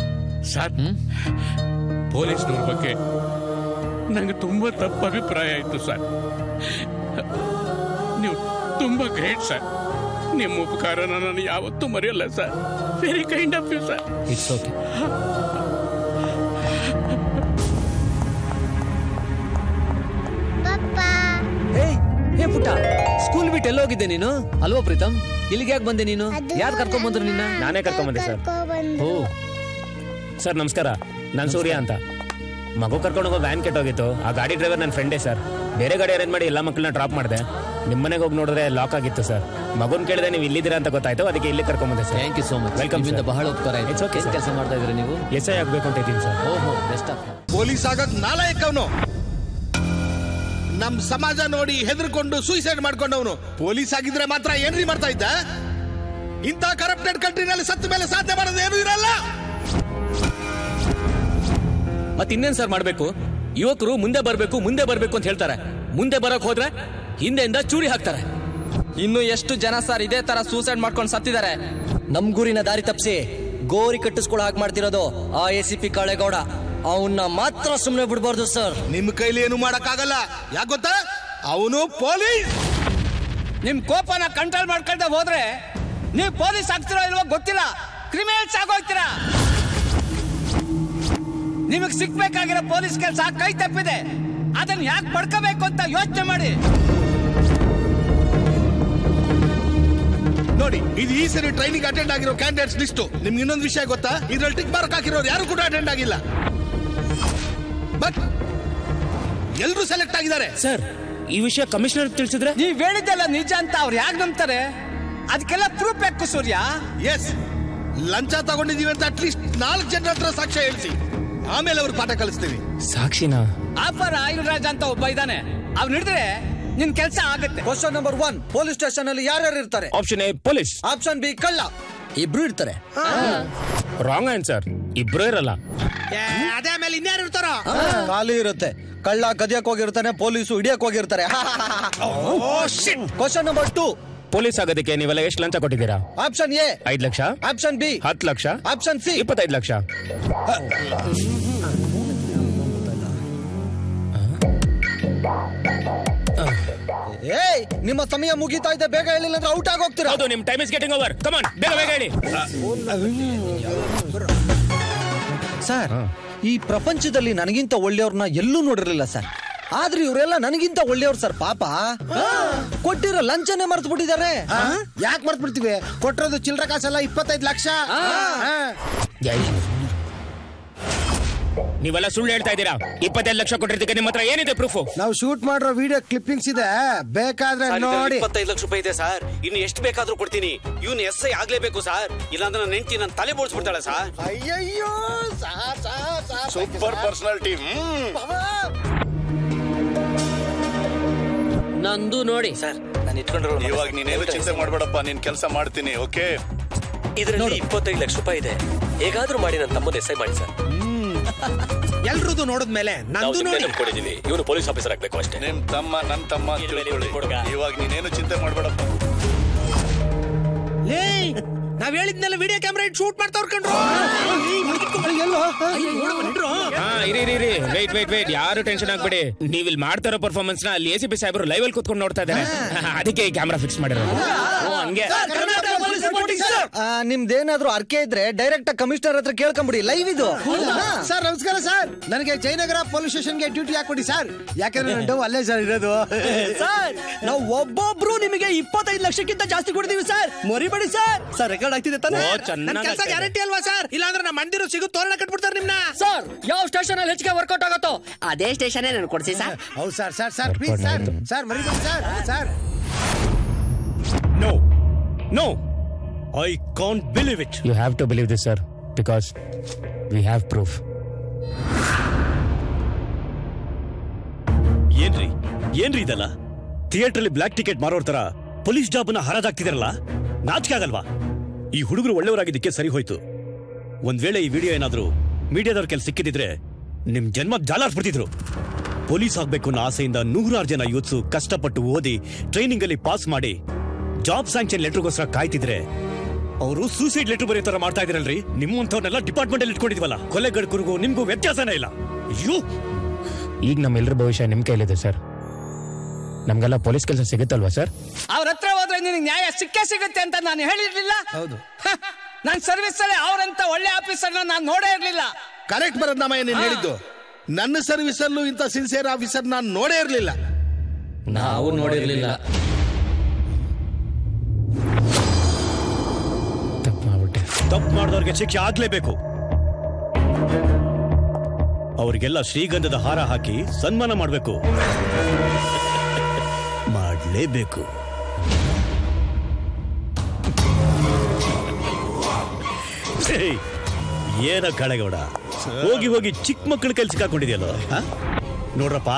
ಸರ್, ಪೊಲೀಸ್ನವ್ರ ಬಗ್ಗೆ ನಂಗೆ ತುಂಬಾ ತಪ್ಪು ಅಭಿಪ್ರಾಯ ಆಯ್ತು ಸರ್. ನೀವು ತುಂಬಾ ಗ್ರೇಟ್ ಸರ್. ನಿಮ್ಮ ಉಪಕಾರನ ನಾನು ಯಾವತ್ತೂ ಮರೆಯಲ್ಲ sir. Very kind of you sir. It's okay. Hey ಪುಟ್ಟ, ಸ್ಕೂಲ್ ಬಿಟ್ಟು ಎಲ್ಲೋಗಿದ್ದೆ ನೀನು? ಅಲ್ವಾ ಪ್ರೀತಮ್? ಇಲ್ಲಿಗೆ ಯಾಕೆ ಬಂದೆ ನೀನು? ಯಾರು ಕರ್ಕೊಂಡ್ ಬಂದ್ರು ನಿನ್ನ? ನಾನೇ ಕರ್ಕೊಂಡ್ ಬಂದೆ ಸರ್. ಓ ಸರ್ ನಮಸ್ಕಾರ, ನಾನು ಸೂರ್ಯ ಅಂತ. ಮಗು ಕರ್ಕೊಂಡು ಹೋಗೋ ವ್ಯಾನ್ ಕೆಟ್ಟೋಗಿತ್ತು. ಆ ಗಾಡಿ ಡ್ರೈವರ್ ನನ್ನ ಫ್ರೆಂಡೇ ಸರ್. ಬೇರೆ ಗಾಡಿ ಅರೇಂಜ್ ಮಾಡಿ ಎಲ್ಲ ಮಕ್ಕಳನ್ನ ಡ್ರಾಪ್ ಮಾಡಿದೆ. ನಿಮ್ಮ ಮನೆಗೆ ಹೋಗಿ ನೋಡಿದ್ರೆ ಲಾಕ್ ಆಗಿತ್ತು ಸರ್. ಮಗುನ್ ಕೇಳಿದೆ ನೀವು ಇಲ್ಲಿದ್ದೀರಾ ಅಂತ ಗೊತ್ತಾಯ್ತು, ಅದಕ್ಕೆ ಇಲ್ಲಿ ಕರ್ಕೊಂಡ್ ಬಂದೆ sir. Thank you so much. Welcome. ಬಹಳ ಉಪಕಾರ ಆಯ್ತು. It's okay. ಕೆಲಸ ಮಾಡ್ತಾ ಇದ್ದೀರಾ ನೀವು? SI ಆಗ್ಬೇಕು ಅಂತ ಇದ್ದೀನಿ ಸರ್. ಓಹೋ, ಬೆಸ್ಟ್ ಆಫ್. ಪೊಲೀಸ್ ಆಗಕ್ ನಾಲಾಯಕವನು. ನಮ್ ಸಮಾಜ ನೋಡಿ ಹೆದರ್ಕೊಂಡು ಸೂಸೈಡ್ ಮಾಡ್ಕೊಂಡವನು. ಪೊಲೀಸ್ ಆಗಿದ್ರೆ ಮಾತ್ರ ಏನ್ರಿ ಮಾಡ್ತಾ ಇದ್ದ? ಇಂಥ ಕರಪ್ಟೆಡ್ ಕಂಟ್ರಿನಲ್ಲಿ ಸತ್ತ ಮೇಲೆ ಸಾಧ್ಯ ಮಾಡೋದು ಏನೂ ಇರಲ್ಲ. ಮತ್ ಇನ್ನೇನ್ ಸರ್ ಮಾಡ್ಬೇಕು? ಯುವಕರು ಮುಂದೆ ಬರ್ಬೇಕು ಅಂತ ಹೇಳ್ತಾರೆ. ಮುಂದೆ ಬರಕ್ ಹೋದ್ರೆ ಹಿಂದೆಯಿಂದ ಚೂರಿ ಹಾಕ್ತಾರೆ. ಇನ್ನು ಎಷ್ಟು ಜನ ಸರ್ ಇದೇ ತರ ಸೂಸೈಡ್ ಮಾಡ್ಕೊಂಡು ಸತ್ತಿದ್ದಾರೆ? ನಮ್ ಗುರಿನ ದಾರಿ ತಪ್ಪಿಸಿ ಗೋರಿ ಕಟ್ಟಿಸ್ಕೊಳ್ಳೋ ಹಾಗೆ ಮಾಡ್ತಿರೋದು ಆ ACP ಕಾಳೇಗೌಡ. ಅವನ್ನ ಮಾತ್ರ ಸುಮ್ಮನೆ ಬಿಡ್ಬಾರ್ದು ಸರ್. ನಿಮ್ ಕೈಲಿ ಏನು ಮಾಡಕ್ಕಾಗಲ್ಲ. ಯಾಕೆ ಗೊತ್ತಾ? ಅವನು ಪೊಲೀಸ್. ನಿಮ್ ಕೋಪನ ಕಂಟ್ರೋಲ್ ಮಾಡ್ಕೊಳ್ತಾ ಹೋದ್ರೆ ನೀವು ಪೊಲೀಸ್ ಆಗ್ತಿರೋ ಇಲ್ವೋ ಗೊತ್ತಿಲ್ಲ, ಕ್ರಿಮಿನಲ್ಸ್ ಆಗೋಗ್ತೀರಾ. ನಿಮಗ್ ಸಿಕ್ಬೇಕಾಗಿರೋ ಪೊಲೀಸ್ ಕೆಲಸ ಕೈ ತಪ್ಪಿದೆ, ಅದನ್ನ ಯಾಕೆ ಪಡ್ಕೋಬೇಕು ಅಂತ ಯೋಚನೆ ಮಾಡಿ. ನೋಡಿ, ಇದು ಈ ಸರಿ ಟ್ರೈನಿಂಗ್ ಅಟೆಂಡ್ ಆಗಿರೋ ಕ್ಯಾಂಡಿಡೇಟ್ಸ್ ಲಿಸ್ಟ್. ನಿಮ್ಗೆ ಇನ್ನೊಂದು ವಿಷಯ ಗೊತ್ತಾ? ಇದ್ರಲ್ಲಿ ಟಿಕ್ ಮಾರ್ಕ್ ಹಾಕಿರೋರು ಯಾರು ಕೂಡ ಅಟೆಂಡ್ ಆಗಿಲ್ಲ, ಬಟ್ ಎಲ್ರು ಸೆಲೆಕ್ಟ್ ಆಗಿದ್ದಾರೆ. ಸರ್, ಈ ವಿಷಯ ಕಮಿಷನರ್ ತಿಳಿಸಿದ್ರೆ? ನೀವ್ ಹೇಳಿದ್ದೆಲ್ಲ ನಿಜ ಅಂತ ಅವ್ರು ಯಾಕೆ ನಂಬ್ತಾರೆ? ಅದಕ್ಕೆಲ್ಲ ಪ್ರೂಫ್ ಬೇಕು ಸೂರ್ಯ. ಎಸ್, ಲಂಚ ತಗೊಂಡಿದೀವಿ ಅಂತ ಅಟ್ಲೀಸ್ಟ್ 4 ಜನರ ಹತ್ರ ಸಾಕ್ಷ್ಯ ಹೇಳಿಸಿ, ಆಮೇಲೆ ಅವ್ರು ಪಾಠ ಕಲಿಸ್ತೀವಿ. ಸಾಕ್ಷಿನಾ? ಆಫರ್ ಆಯುಲ್ ರಾಜ ಅಂತ ಒಬ್ಬ ಇದ್ದಾನೆ, ಅವ್ನು ಹಿಡಿದ್ರೆ ನಿನ್ ಕೆಲಸ ಆಗುತ್ತೆ. ಕ್ವಶನ್ ನಂಬರ್ 1, ಪೊಲೀಸ್ ಸ್ಟೇಷನ್ ಅಲ್ಲಿ ಯಾರ್ಯಾರು ಇರ್ತಾರೆ? Option A police, option B ಕಳ್ಳ. ಇಬ್ರು ಇರ್ತಾರೆ. Wrong answer. ಇಬ್ರು ಇರಲ್ಲ. ಅದೇ ಮೇಲೆ ಇನ್ಯಾರು ಇರ್ತಾರ? ಖಾಲಿ ಇರುತ್ತೆ. ಕಳ್ಳ ಕದಿಯಕ್ ಹೋಗಿರ್ತಾನೆ, ಪೊಲೀಸು ಹಿಡಿಯಕ್ ಹೋಗಿರ್ತಾರೆ. ಕ್ವಶನ್ ನಂಬರ್ 2, ಪೊಲೀಸ್ ಆಗೋದಕ್ಕೆ ನೀವೆಲ್ಲ ಎಷ್ಟು ಲಂಚ ಕೊಟ್ಟಿದ್ದೀರಾ? Option A 5 lakh, option B 10 lakh, option C 25 lakh. ಏಯ್, ನಿಮ್ಮ ಸಮಯ ಮುಗೀತಾ ಇದೆ, ಬೇಗ ಹೇಳಿಲ್ಲ ಅಂದ್ರೆ ಔಟ್ ಆಗೋಗ್ತೀರಾ. ಹೌದು, ನಿಮ್ time is getting over. Come on, ಬೇಗ ಬೇಗ ಹೇಳಿ. ಸರ್, ಈ ಪ್ರಪಂಚದಲ್ಲಿ ನನಗಿಂತ ಒಳ್ಳೆಯವ್ರನ್ನ ಎಲ್ಲೂ ನೋಡಿರ್ಲಿಲ್ಲ ಸರ್. ಆದ್ರೆ ಇವರೆಲ್ಲ ನನಗಿಂತ ಒಳ್ಳೆಯವ್ರು ಸರ್. ಪಾಪ ಕೊಟ್ಟಿರೋ ಲಂಚನೇ ಮರ್ತು ಬಿಟ್ಟಿದ್ದಾರೆ. ಯಾಕೆ ಮರ್ತು ಬಿಡ್ತೀವಿ? ಕೊಟ್ಟಿರೋದು ಚಿಲ್ಲರೆ ಕಾಸಲ್ಲ, 25 ಲಕ್ಷ. ನೀವೆಲ್ಲ ಸುಳ್ಳು ಹೇಳ್ತಾ ಇದ್ದೀರಾ. 25 ಲಕ್ಷ ಕೊಟ್ಟಿರ್ತೀವಿ. ನಿಮ್ಮ ಹತ್ರ ಏನಿದೆ ಪ್ರೂಫ್? ನಾವು ಶೂಟ್ ಮಾಡಿರೋ ವಿಡಿಯೋ ಕ್ಲಿಪ್ಪಿಂಗ್ಸ್ ಇದೆ, ಬೇಕಾದ್ರೆ ನೋಡಿ. 25 ಲಕ್ಷ ರೂಪಾಯಿ ಇದೆ ಸರ್. ಇನ್ನು ಎಷ್ಟು ಬೇಕಾದ್ರೂ ಕೊಡ್ತೀನಿ. ಇವನು SI ಆಗ್ಲೇಬೇಕು ಸರ್, ಇಲ್ಲಾಂದ್ರೆ ನನ್ನ ಹೆಂಡತಿ ನನ್ನ ತಲೆ ಬೋಳ್ಸ್ಬಿಡ್ತಾಳೆ ಸರ್. ಅಯ್ಯಯ್ಯೋ, ಸೂಪರ್ ಪರ್ಸನಾಲಿಟಿ. ನಂದು ನೋಡಿ ಸರ್, ನಾನು ಇಟ್ಕೊಂಡಿರೋ. ಇವಾಗ ನೀನೇನು ಚಿಂತೆ ಮಾಡ್ಬೇಡಪ್ಪ, ನೀನ್ ಕೆಲಸ ಮಾಡ್ತೀನಿ. ಓಕೆ, ಇದರಲ್ಲಿ 25 ಲಕ್ಷ ರೂಪಾಯಿ ಇದೆ. ಹೇಗಾದ್ರೂ ಮಾಡಿ ನನ್ನ ತಮ್ಮದ SI ಮಾಡಿ ಸರ್. ಎಲ್ರದ್ದು ನೋಡಿದ್ಮೇಲೆ ನಂದು ನೋಡಿ. ಇವನು ಪೊಲೀಸ್ ಆಫೀಸರ್ ಆಗ್ಬೇಕು ಅಷ್ಟೇ. ನಿಮ್ ತಮ್ಮ ನನ್ ತಮ್ಮ ತಿಳ್ಕೊಳ್ಳಿ. ಇವಾಗ ನೀನೇನು ಚಿಂತೆ ಮಾಡ್ಬೇಡಪ್ಪ. ನಾವ್ ಹೇಳಿದ್ನೆಲ್ಲ ವಿಡಿಯೋ ಕ್ಯಾಮ್ರಾ ಇಟ್ಟು ಶೂಟ್ ಮಾಡ್ತಾವ್ರ ಕಂಡ್ರು. ವೇಟ್, ಯಾರು ಟೆನ್ಷನ್ ಆಗ್ಬೇಡಿ. ನೀವು ಇಲ್ಲಿ ಮಾಡ್ತಾರೋ ಪರ್ಫಾರ್ಮೆನ್ಸ್ ನ ಅಲ್ಲಿ ACP ಸಾಹೇಬರು ಲೈವ್ ಅಲ್ಲಿ ಕೂತ್ಕೊಂಡು ನೋಡ್ತಾ ಇದ್ದಾರೆ. ಅದಕ್ಕೆ ಕ್ಯಾಮ್ರಾ ಫಿಕ್ಸ್ ಮಾಡಿರೋದು. ಹಂಗೆ ನಿಮ್ದೇನಾದ್ರೂ ಅರ್ಕೆ ಇದ್ರೆ ಡೈರೆಕ್ಟ್ ಕಮಿಷನರ್ ಹತ್ರ ಕೇಳ್ಕೊಂಬಿಡಿ. ಲೈವ್ ಇದು. ಸರ್ ನಮಸ್ಕಾರ ಸರ್, ನನಗೆ ಜಯನಗರ ಪೊಲೀಸ್ ಸ್ಟೇಷನ್ಗೆ ಡ್ಯೂಟಿ ಹಾಕೊಡಿ ಸರ್. ಯಾಕಂದ್ರೆ ನನ್ನ ಅಲ್ಲೇ ಸರ್ ಇರೋದು. ಸರ್, ನಾವು ಒಬ್ಬೊಬ್ರು ನಿಮಗೆ 25 ಲಕ್ಷಕ್ಕಿಂತ ಜಾಸ್ತಿ ಕೊಡ್ತೀವಿ ಸರ್. ಮರಿಬೇಡಿ ಸರ್. ಸರ್, ರೆಕಾರ್ಡ್ ಆಗ್ತಿದೆ ತಾನೆ? ಕೆಲಸ ಗ್ಯಾರಂಟಿ ಅಲ್ವಾ ಸರ್? ಇಲ್ಲಾಂದ್ರೆ ನಮ್ಮ ಮಂದಿರು ಸಿಗು ತೋರಣ ಕಟ್ಬಿಡ್ತಾರೆ ನಿಮ್ನ. ಸರ್, ಯಾವ ಸ್ಟೇಷನ್ ಅಲ್ಲಿ ಹೆಚ್ಚಿಗೆ ವರ್ಕೌಟ್ ಆಗುತ್ತೋ ಅದೇ ಸ್ಟೇಷನ್ ನಾನು ಕೊಡ್ಸಿ ಸರ್. ಹೌದು sir. Sir please sir, sir ಮರಿಬೇಡಿ sir. Sir, No, I can't believe it. You have to believe this, sir, because we have proof. ಏನ್ರಿ ಇದಲ್ಲ? ಥಿಯೇಟರ್ ಅಲ್ಲಿ ಬ್ಲಾಕ್ ಟಿಕೆಟ್ ಮಾರೋರ್ ತರ ಪೊಲೀಸ್ ಜಾಬ್ ನ ಹರಾಜಾಗ್ತಿದಾರಲ್ಲ, ನಾಚಿಕೆ ಆಗಲ್ವಾ? ಈ ಹುಡುಗರು ಒಳ್ಳೆಯವರಾಗಿದ್ದಕ್ಕೆ ಸರಿ ಹೋಯ್ತು. ಒಂದ್ ವೇಳೆ ಈ ವಿಡಿಯೋ ಏನಾದ್ರು ಮೀಡಿಯಾದವ್ರ ಕೆಲ ಸಿಕ್ಕಿದಿದ್ರೆ ನಿಮ್ ಜನ್ಮ ಜಾಲಾರ್ಸ್ಬಿಡ್ತಿದ್ರು. ಪೊಲೀಸ್ ಆಗ್ಬೇಕು ಅನ್ನೋ ಆಸೆಯಿಂದ 100 ಜನ ಯೂತ್ಸು ಕಷ್ಟಪಟ್ಟು ಓದಿ ಟ್ರೈನಿಂಗ್ ಅಲ್ಲಿ ಪಾಸ್ ಮಾಡಿ ಜಾಬ್ ಸ್ಯಾಂಕ್ಷನ್ ಲೆಟರ್ಗೋಸ್ಕರ ಕಾಯ್ತಿದ್ರೆ ಅವರು ಸೂಸೈಡ್ ಲೆಟರ್ ಬರೆಯೋ ತರ ಮಾಡ್ತಾ ಇದ್ರಲ್ರಿ. ನಿಮ್ಮಂತವ್ರನ್ನೆಲ್ಲ ಡಿಪಾರ್ಟ್ಮೆಂಟ್ ಅಲ್ಲಿ ಇಟ್ಕೊಂಡಿದ್ವಲ್ಲ, ಕೊಲೆಗಡಕರಿಗೂ ನಿಮ್ಗೂ ವ್ಯತ್ಯಾಸನೇ ಇಲ್ಲ. ಅಯ್ಯೋ, ಈಗ ನಮ್ಮೆಲ್ಲರ ಭವಿಷ್ಯ ನಿಮ್ ಕೈಲಿದೆ ಸರ್. ನಮ್ಗೆಲ್ಲ ಪೊಲೀಸ್ ಕೆಲಸ ಸಿಗುತ್ತಲ್ವಾ ಸರ್? ಅವ್ರ ಹತ್ರ ಹೋದ್ರೆ ನಿನಗೆ ನ್ಯಾಯ ಸಿಕ್ಕೇ ಸಿಗುತ್ತೆ ಅಂತ ನಾನು ಹೇಳಿರ್ಲಿಲ್ಲ. ಹೌದು, ನನ್ನ ಸರ್ವಿಸ್ ಅಲ್ಲಿ ಅವ್ರಂತ ಒಳ್ಳೆ ಆಫೀಸರ್ನ ನಾನು ನೋಡೇ ಇರ್ಲಿಲ್ಲ. ಕರೆಕ್ಟ್ ಬರೋದ್ ನಮ್ಮ ಏನೇನು ಹೇಳಿದ್ದು. ನನ್ನ ಸರ್ವಿಸ್ ಅಲ್ಲೂ ಇಂಥ ಸಿನ್ಸಿಯರ್ ಆಫೀಸರ್ ನಾನು ನೋಡೇ ಇರ್ಲಿಲ್ಲ. ನಾವು ನೋಡಿರ್ಲಿಲ್ಲ. ತಪ್ಪು ಮಾಡಿದವ್ರಿಗೆ ಶಿಕ್ಷೆ ಆಗ್ಲೇಬೇಕು. ಅವರಿಗೆಲ್ಲ ಶ್ರೀಗಂಧದ ಹಾರ ಹಾಕಿ ಸನ್ಮಾನ ಮಾಡಬೇಕು. ಮಾಡಲೇಬೇಕು. ಏನ ಕಾಳೇಗೌಡ, ಹೋಗಿ ಚಿಕ್ಕ ಮಕ್ಕಳ ಕೈಲಿ ಸಿಕ್ಕಾಕೊಂಡಿದ್ಯಲ್ಲ. ನೋಡ್ರಪ್ಪ,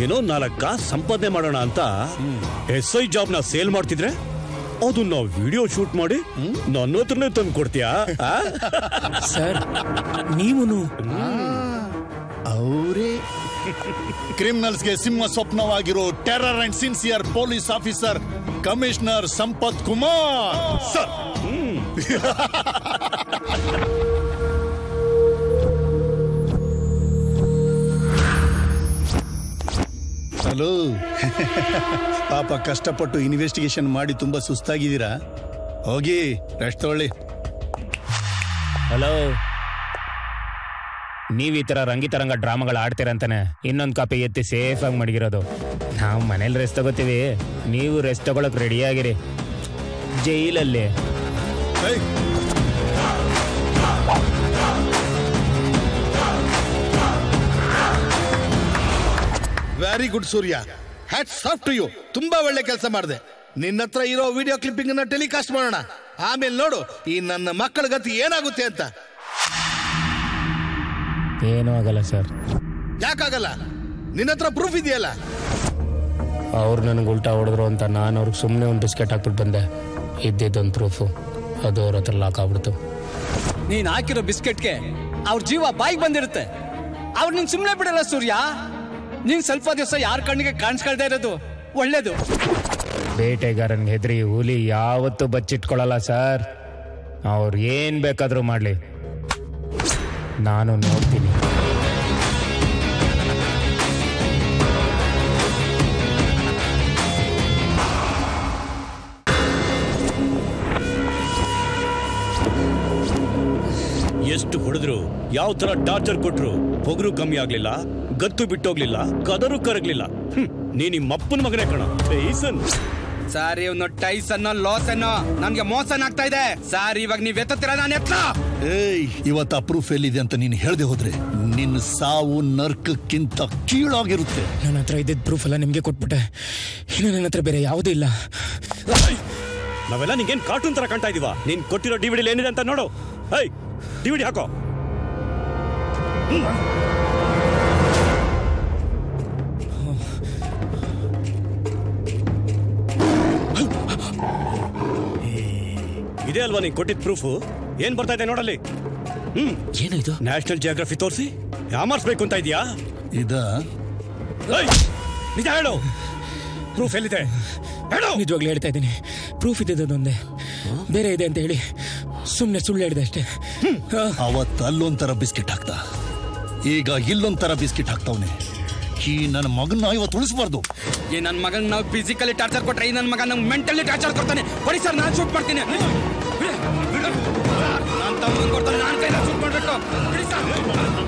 ಏನೋ 4 ಕಾಸು ಸಂಪಾದನೆ ಮಾಡೋಣ ಅಂತ SI ಜಾಬ್ ನ ಸೇಲ್ ಮಾಡ್ತಿದ್ರೆ ಅದನ್ನ ವಿಡಿಯೋ ಶೂಟ್ ಮಾಡಿ ನನ್ನ ಹತ್ರನೇ ತಂದು ಕೊಡ್ತೀಯಾ? ಸರ್, ನೀವು ಅವರೇ ಕ್ರಿಮಿನಲ್ಸ್ಗೆ ಸಿಂಹ ಸ್ವಪ್ನವಾಗಿರೋ terror and sincere police officer commissioner Sampath Kumar sir. Hello. ಪಾಪ ಕಷ್ಟಪಟ್ಟು ಇನ್ವೆಸ್ಟಿಗೇಷನ್ ಮಾಡಿ ತುಂಬಾ ಸುಸ್ತಾಗಿದ್ದೀರಾ? ಹೋಗಿ ರೆಸ್ಟ್ ತಗೊಳ್ಳಿ. ಹಲೋ, ನೀವ್ ಈ ತರ ರಂಗಿತರಂಗ ಡ್ರಾಮಾಗಳು ಆಡ್ತೀರಂತಾನೆ ಇನ್ನೊಂದು ಕಾಪಿ ಎತ್ತಿ ಸೇಫ್ ಆಗಿ ಮಡಗಿರೋದು. ನಾವು ಮನೇಲಿ ರೆಸ್ಟ್ ತಗೋತೀವಿ, ನೀವು ರೆಸ್ಟ್ ತಗೊಳಕ್ ರೆಡಿ ಆಗಿರಿ. ಜೈಲಲ್ಲಿ very good Surya, hats off to you. ತುಂಬಾ ಒಳ್ಳೆ ಕೆಲಸ ಮಾಡಿದೆ. ನಿನ್ನ ಹತ್ರ ಇರೋ ವಿಡಿಯೋ ಕ್ಲಿಪ್ಪಿಂಗ್ ಅನ್ನ ಟೆಲಿಕಾಸ್ಟ್ ಮಾಡೋಣ, ಆಮೇಲೆ ನೋಡು ಈ ನನ್ನ ಮಕ್ಕಳ ಗತಿ ಏನಾಗುತ್ತೆ ಅಂತ. ಏನೂ ಆಗಲ್ಲ ಸರ್. ಯಾಕಾಗಲ್ಲ? ನಿನ್ನ ಹತ್ರ ಪ್ರೂಫ್ ಇದೆಯಲ್ಲ. ಅವ್ರು ನನಗೆ ಉಲ್ಟಾ ಹೊಡೆದ್ರು ಅಂತ ನಾನು ಅವ್ರಿಗೆ ಸುಮ್ಮನೆ ಒಂದು ಬಿಸ್ಕೆಟ್ ಹಾಕ್ಬಿಟ್ಟು ಬಂದೆ. ಇದ್ದಿದ್ದೊಂದು ಪ್ರೂಫು, ಅದು ಅವ್ರ ಹತ್ರ ಲಾಕ್ ಆಗ್ಬಿಡ್ತು. ನೀನ್ ಹಾಕಿರೋ ಬಿಸ್ಕೆಟ್ಗೆ ಅವ್ರ ಜೀವ ಬಾಯಿಗೆ ಬಂದಿರುತ್ತೆ. ಅವ್ರು ನೀನ್ ಸುಮ್ಮನೆ ಬಿಡಲ್ಲ ಸೂರ್ಯ. ನೀನ್ ಸ್ವಲ್ಪ ದಿವಸ ಯಾರ ಕಣ್ಣಿಗೆ ಕಾಣಿಸ್ಕೊಳ್ತಾ ಇರೋದು ಒಳ್ಳೇದು. ಬೇಟೆಗಾರನ್ಗೆ ಹೆದರಿ ಹುಲಿ ಯಾವತ್ತೂ ಬಚ್ಚಿಟ್ಕೊಳ್ಳಲ್ಲ ಸರ್. ಅವ್ರು ಏನ್ ಬೇಕಾದ್ರೂ ಮಾಡ್ಲಿ, ನಾನು ನೋಡ್ತೀನಿ. ಎಷ್ಟು ಹೊಡೆದ್ರು, ಯಾವ ತರ ಟಾರ್ಚರ್ ಕೊಟ್ರು, ಪೊಗರು ಕಮ್ಮಿ ಆಗ್ಲಿಲ್ಲ, ಗತ್ತು ಬಿಟ್ಟೋಗ್ಲಿಲ್ಲ, ಕದರು ಕರಗ್ಲಿಲ್ಲ. ನೀ ನಿಮ್ಮಪ್ಪನ ಮಗನೇ ಕಣ ಟೈಸನ್. ಸರ್ ಇವನು ಟೈಸನ್ ಲಾಸ್ ಅನ್ನೋ ನನ್ಗೆ ಮೋಸನ್ ಆಗ್ತಾ ಇದೆ ಸರ್. ಇವಾಗ ನೀವ್ ಎತ್ತುತ್ತೀರ, ನಾನು ಎತ್ತ. ಏಯ್, ಇವತ್ತು ಆ ಪ್ರೂಫ್ ಎಲ್ಲಿದೆ ಅಂತ ನೀನು ಹೇಳ್ದೆ ಹೋದ್ರೆ ನಿನ್ನ ಸಾವು ನರ್ಕಕ್ಕಿಂತ ಕೀಳಾಗಿರುತ್ತೆ. ನನ್ನ ಹತ್ರ ಇದ್ದಿದ್ದ ಪ್ರೂಫ್ ಎಲ್ಲ ನಿಮ್ಗೆ ಕೊಟ್ಬಿಟ್ಟೆ. ಇನ್ನು ನನ್ನ ಹತ್ರ ಬೇರೆ ಯಾವುದೂ ಇಲ್ಲ. ನಾವೆಲ್ಲ ನಿಂಗೇನ್ ಕಾರ್ಟೂನ್ ತರ ಕಾಣ್ತಾ ಇದೀವ? ನೀನ್ ಕೊಟ್ಟಿರೋ ಡಿವಿಡಿ ಏನಿದೆ ಅಂತ ನೋಡು. ಏಯ್, ಡಿವಿಡಿ ಹಾಕೋ. ಇದೇ ಅಲ್ವಾ ನೀನ್ ಕೊಟ್ಟಿದ್ ಪ್ರೂಫ್? ಏನ್ ಬರ್ತಾ ಇದೆ ನೋಡಲ್ಲಿ. ಏನಿದು? ನ್ಯಾಷನಲ್ ಜಿಯೋಗ್ರಫಿ ತೋರಿಸಿ ಯಾಮಾರ್ಸ್ಬೇಕು ಅಂತ ಇದೆಯಾ? ನಿಜ ಹೇಳು, ಪ್ರೂಫ್ ಎಲ್ಲಿದೆ ಹೇಳು. ನಿಜವಾಗ್ಲೂ ಹೇಳ್ತಾ ಇದ್ದೀನಿ, ಪ್ರೂಫ್ ಇದ್ದದೊಂದೇ, ಬೇರೆ ಇದೆ ಅಂತ ಹೇಳಿ ಸುಮ್ಮನೆ ಸುಳ್ಳು ಹೇಳಿದೆ ಅಷ್ಟೇ. ಅವತ್ತು ಅಲ್ಲೊಂಥರ ಬಿಸ್ಕೆಟ್ ಹಾಕ್ತ, ಈಗ ಇಲ್ಲೊಂಥರ ಬಿಸ್ಕೆಟ್ ಹಾಕ್ತಾವನೆ. ಈ ನನ್ನ ಮಗನ್ನ ಇವತ್ತು ಉಳಿಸಬಾರ್ದು. ಈ ನನ್ನ ಮಗನ್ ನಾವು ಫಿಸಿಕಲಿ ಟಾರ್ಚರ್ ಕೊಟ್ರೆ ಈ ನನ್ನ ಮಗ ನಮ್ಗೆ ಮೆಂಟಲಿ ಟಾರ್ಚರ್ ಕೊಡ್ತಾನೆ. ಬರೀ ಸರ್, ನಾನು ಶೂಟ್ ಮಾಡ್ತೀನಿ. ನಾನು ತಮ್ಮ ಕೊಡ್ತಾನೆ, ನಾನು ಕೈನ ಶೂಟ್ ಮಾಡ್ಬೇಕು. ಬಿಡಿ ಸರ್. ನಾನು ಶೂಟ್ ಮಾಡ್ತೀನಿ.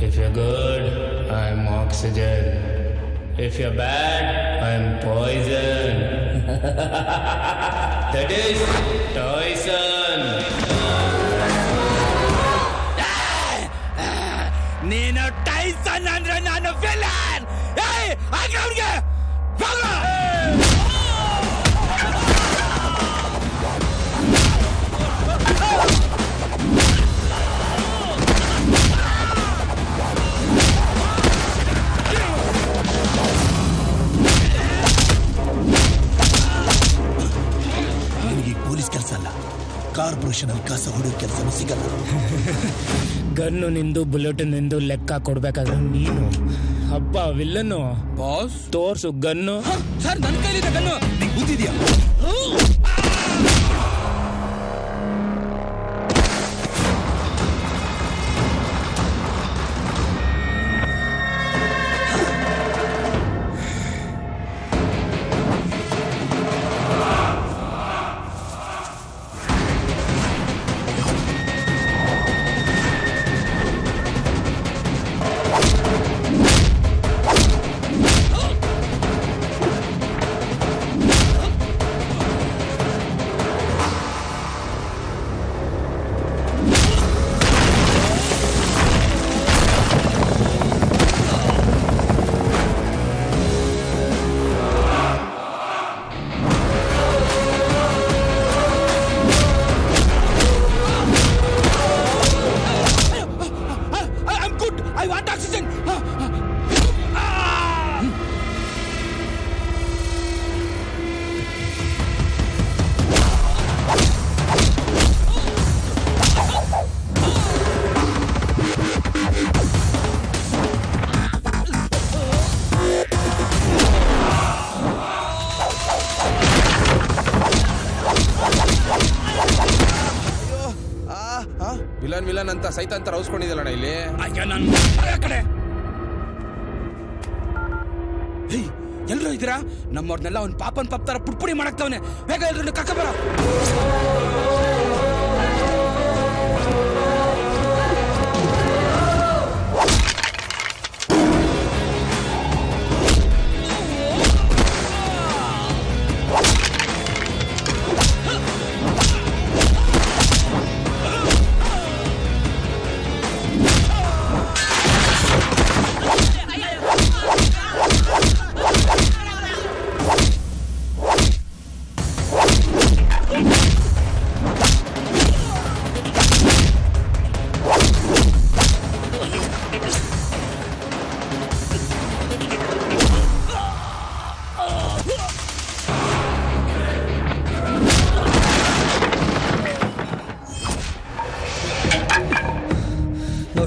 If you're good, I'm oxygen. If you're bad, I'm poison. That is Tyson. ನೀನು ಟೈಸನ್ ಅಂದ್ರೆ ನಾನು ವಿಲನ್. ಏಯ್, ಹಾಗೆ ಅವ್ರಿಗೆ ಹೋಗ. ಪೊಲೀಸ್ ಕೆಲಸ ಅಲ್ಲ, ಕಾರ್ಪೊರೇಷನ್ ಅಲ್ಲಿ ಕಸ ಹೊಡೆಯೋ ಕೆಲಸನೂ ಸಿಗಲ್ಲ. ಗನ್ನು ನಿಂದು, ಬುಲೆಟ್ ನಿಂದು ಲೆಕ್ಕ ಕೊಡ್ಬೇಕಾದ್ರೆ ನೀನು ಹಬ್ಬ ವಿಲ್ಲನ್ನು ಬಾಸ್ ತೋರ್ಸು ಗನ್ನು. ಸರ್ ನನ್ನ ಕೈಲಿದೆ ಗನ್ನು. ನಿಂಗೆ ಬುದ್ಧಿದ್ಯಾ? ವಿಲನ್ ಅಂತ ಸೈತ ಅಂತ ರೌಸ್ಕೊಂಡಿದ್ದಲ್ಲಣ್ಣ ಇಲ್ಲಿ. ಎಲ್ರು ಇದ್ದೀರಾ? ನಮ್ಮವ್ರನ್ನೆಲ್ಲ ಅವ್ನ ಪಾಪನ್ ಪಾಪ ತರ ಪುಡ್ಪುಡಿ ಮಾಡಕ್ತವನೆ. ಬೇಗ ಎಲ್ರು ಕಕ್ಕ ಬರ.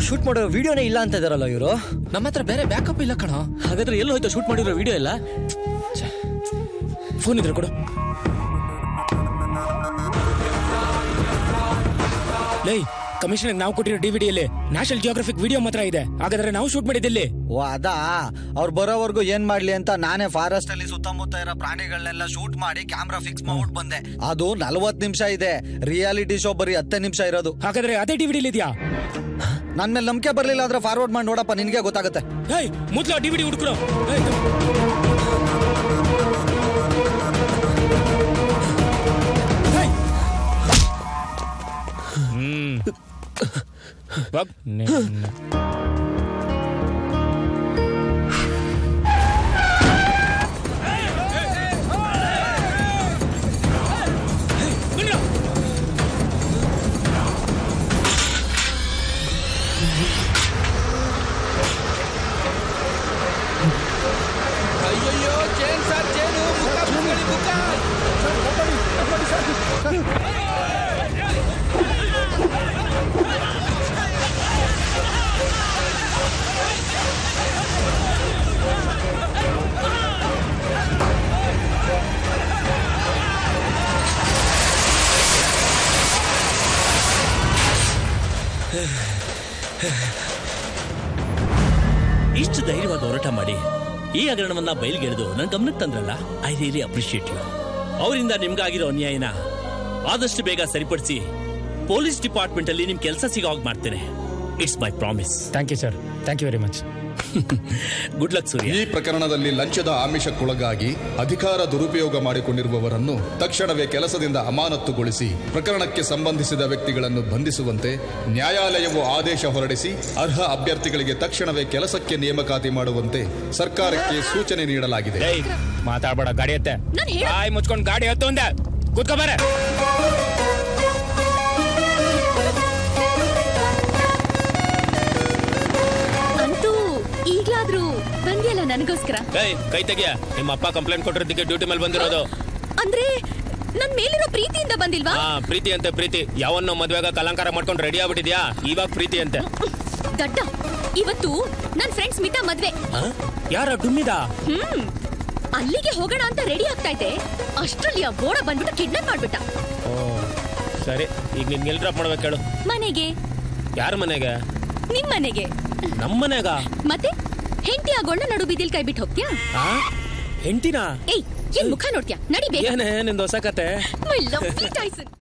ಶೂಟ್ ಮಾಡೋ ವಿಡಿಯೋನೇ ಇಲ್ಲ ಅಂತ ಇದಾರಲ್ಲ ಇವರು. ನಮ್ಮ ಹತ್ರ ಬೇರೆ ಬ್ಯಾಕಪ್ ಇಲ್ಲ ಕಣ. ಹಾಗಾದ್ರೆ ಎಲ್ಲಿ ಹೋಯ್ತು ಶೂಟ್ ಮಾಡಿರೋ ವಿಡಿಯೋ ಎಲ್ಲ? ಫೋನ್ ಇದ್ರೆ ಕೊಡು. ಲೈ ಕಮಿಷನರ್ ನಾವು ಕೊಟ್ಟಿರೋ ಡಿವಿಡಿಯಲ್ಲಿ ನ್ಯಾಷನಲ್ ಜಿಯೋಗ್ರಫಿಕ್ ವಿಡಿಯೋ ಮಾತ್ರ ಇದೆ. ಹಾಗಾದ್ರೆ ನಾವು ಶೂಟ್ ಮಾಡಿದ್ದಿಲ್ಲಿ. ಓ ಅದಾ, ಅವ್ರು ಬರೋವರೆಗೂ ಏನ್ ಮಾಡ್ಲಿ ಅಂತ ನಾನೇ ಫಾರೆಸ್ಟ್ ಅಲ್ಲಿ ಸುತ್ತಮುತ್ತ ಇರೋ ಪ್ರಾಣಿಗಳನ್ನೆಲ್ಲ ಶೂಟ್ ಮಾಡಿ ಕ್ಯಾಮ್ರಾ ಫಿಕ್ಸ್ ಮಾಡ್ಬಿಟ್ಟು ಬಂದೆ. ಅದು 40 ನಿಮಿಷ ಇದೆ. ರಿಯಾಲಿಟಿ ಶೋ ಬರೀ 10 ನಿಮಿಷ ಇರೋದು. ಹಾಗಾದ್ರೆ ಅದೇ ಡಿವಿಡಿಯಲ್ಲಿ ಇದೆಯಾ? ನನ್ ಮೇಲೆ ನಂಬಿಕೆ ಬರ್ಲಿಲ್ಲ ಆದ್ರೆ ಫಾರ್ವರ್ಡ್ ಮಾಡಿ ನೋಡಪ್ಪ, ನಿನ್ಗೆ ಗೊತ್ತಾಗುತ್ತೆ. ಮೊದ್ಲು ಡಿವಿಡಿ ಹುಡುಕ್ರು. ಅಯ್ಯಯ್ಯೋ ಚೇನ್ ಸರ್ ಚೇನು ಇಷ್ಟು ಧೈರ್ಯವಾಗಿ ಹೋರಾಟ ಮಾಡಿ ಈ ಹಗರಣವನ್ನ ಬಯಲ್ಗೆಳೆದು ನನ್ನ ಗಮನಕ್ಕೆ ತಂದ್ರಲ್ಲ, ಐ ರಿಯಲಿ ಅಪ್ರಿಶಿಯೇಟ್ ಯು. ಅವರಿಂದ ನಿಮ್ಗಾಗಿರೋ ಅನ್ಯಾಯನ ಆದಷ್ಟು ಬೇಗ ಸರಿಪಡಿಸಿ ಪೊಲೀಸ್ ಡಿಪಾರ್ಟ್ಮೆಂಟ್ ಅಲ್ಲಿ ನಿಮ್ ಕೆಲಸ ಸಿಗೋ ಹಾಗೆ ಮಾಡ್ತೇನೆ. It's my promise. Thank you sir. Thank you very much. Good luck Surya. ಈ ಪ್ರಕರಣದಲ್ಲಿ ಲಂಚದ ಆಮಿಷಕ್ಕೊಳಗಾಗಿ ಅಧಿಕಾರ ದುರುಪಯೋಗ ಮಾಡಿಕೊಂಡಿರುವವರನ್ನು ತಕ್ಷಣವೇ ಕೆಲಸದಿಂದ ಅಮಾನತುಗೊಳಿಸಿ ಪ್ರಕರಣಕ್ಕೆ ಸಂಬಂಧಿಸಿದ ವ್ಯಕ್ತಿಗಳನ್ನು ಬಂಧಿಸುವಂತೆ ನ್ಯಾಯಾಲಯವು ಆದೇಶ ಹೊರಡಿಸಿ ಅರ್ಹ ಅಭ್ಯರ್ಥಿಗಳಿಗೆ ತಕ್ಷಣವೇ ಕೆಲಸಕ್ಕೆ ನೇಮಕಾತಿ ಮಾಡುವಂತೆ ಸರ್ಕಾರಕ್ಕೆ ಸೂಚನೆ ನೀಡಲಾಗಿದೆ. ಮಾತಾಡಬೇಡ, ಗಾಡಿ ಹತ್ತೆ. ಬಾಯಿ ಮುಚ್ಕೊಂಡು ಗಾಡಿ ಹತ್ತು ಅಂದೆ. ಕೂತ್ಕೋಬಾರೆ. ಈಗ್ಲಾದ್ರೂ ಬಂದಿಯಲ್ಲ ನನಗೋಸ್ಕರ. ಕೈ ತೆಗಿಯ. ನಿಮ್ಮ ಅಪ್ಪ ಕಂಪ್ಲೇಂಟ್ ಕೊಟ್ಟಿರೋದಕ್ಕೆ ಡ್ಯೂಟಿ ಮೇಲೆ ಬಂದಿರೋದು. ಅಂದ್ರೆ ನನ್ ಮೇಲಿರೋ ಪ್ರೀತಿಯಿಂದ ಬಂದಿಲ್ವಾ? ಪ್ರೀತಿ ಅಂತೆ ಪ್ರೀತಿ. ಯಾವನ್ನೋ ಮದ್ವೆಗ ಕಲಂಕಾರ ಮಾಡ್ಕೊಂಡು ರೆಡಿ ಆಗ್ಬಿಟ್ಟಿದ್ಯಾ? ಇವಾಗ ಪ್ರೀತಿ ಅಂತೆ. ದಡ್ಡ, ಇವತ್ತು ನನ್ ಫ್ರೆಂಡ್ ಸ್ಮಿತಾ ಮದ್ವೆ. ಯಾರ ಡುಮ್ಮಿದ? ಅಲ್ಲಿಗೆ ಹೋಗೋಣ ಅಂತ ರೆಡಿ ಆಗ್ತಾ ಇದ್ದೆ, ಅಷ್ಟ್ರಲ್ಲಿ ಆ ಬೋಡ ಬಂದ್ಬಿಟ್ಟು ಕಿಡ್ನಾಪ್ ಮಾಡ್ಬಿಟ್ಟ. ಸರಿ, ಈಗ ನಿನ್ ಎಲ್ಲಿ ಡ್ರಾಪ್ ಮಾಡ್ಬೇಕು ಹೇಳು? ಮನೆಗೆ. ಯಾರ ಮನೆಗೆ? ನಿಮ್ ಮನೆಗೆ. ನಮ್ ಮನೆಗ? ಮತ್ತೆ ಹೆಂಡತಿ ಆಗೋಳ್ನ ನಡು ಬೀದಿಲ್ ಕೈ ಬಿಟ್ಟು ಹೋಗ್ತೀಯಾ? ಹೆಂಡತಿನಾ? ಏಯ್, ಏನ್ ಮುಖ ನೋಡ್ತೀಯಾ? ನಡಿ ಬೇಗ. ಏನೇ ನಿಂದು ಹೊಸ ಕತೆ? My lovely Tyson.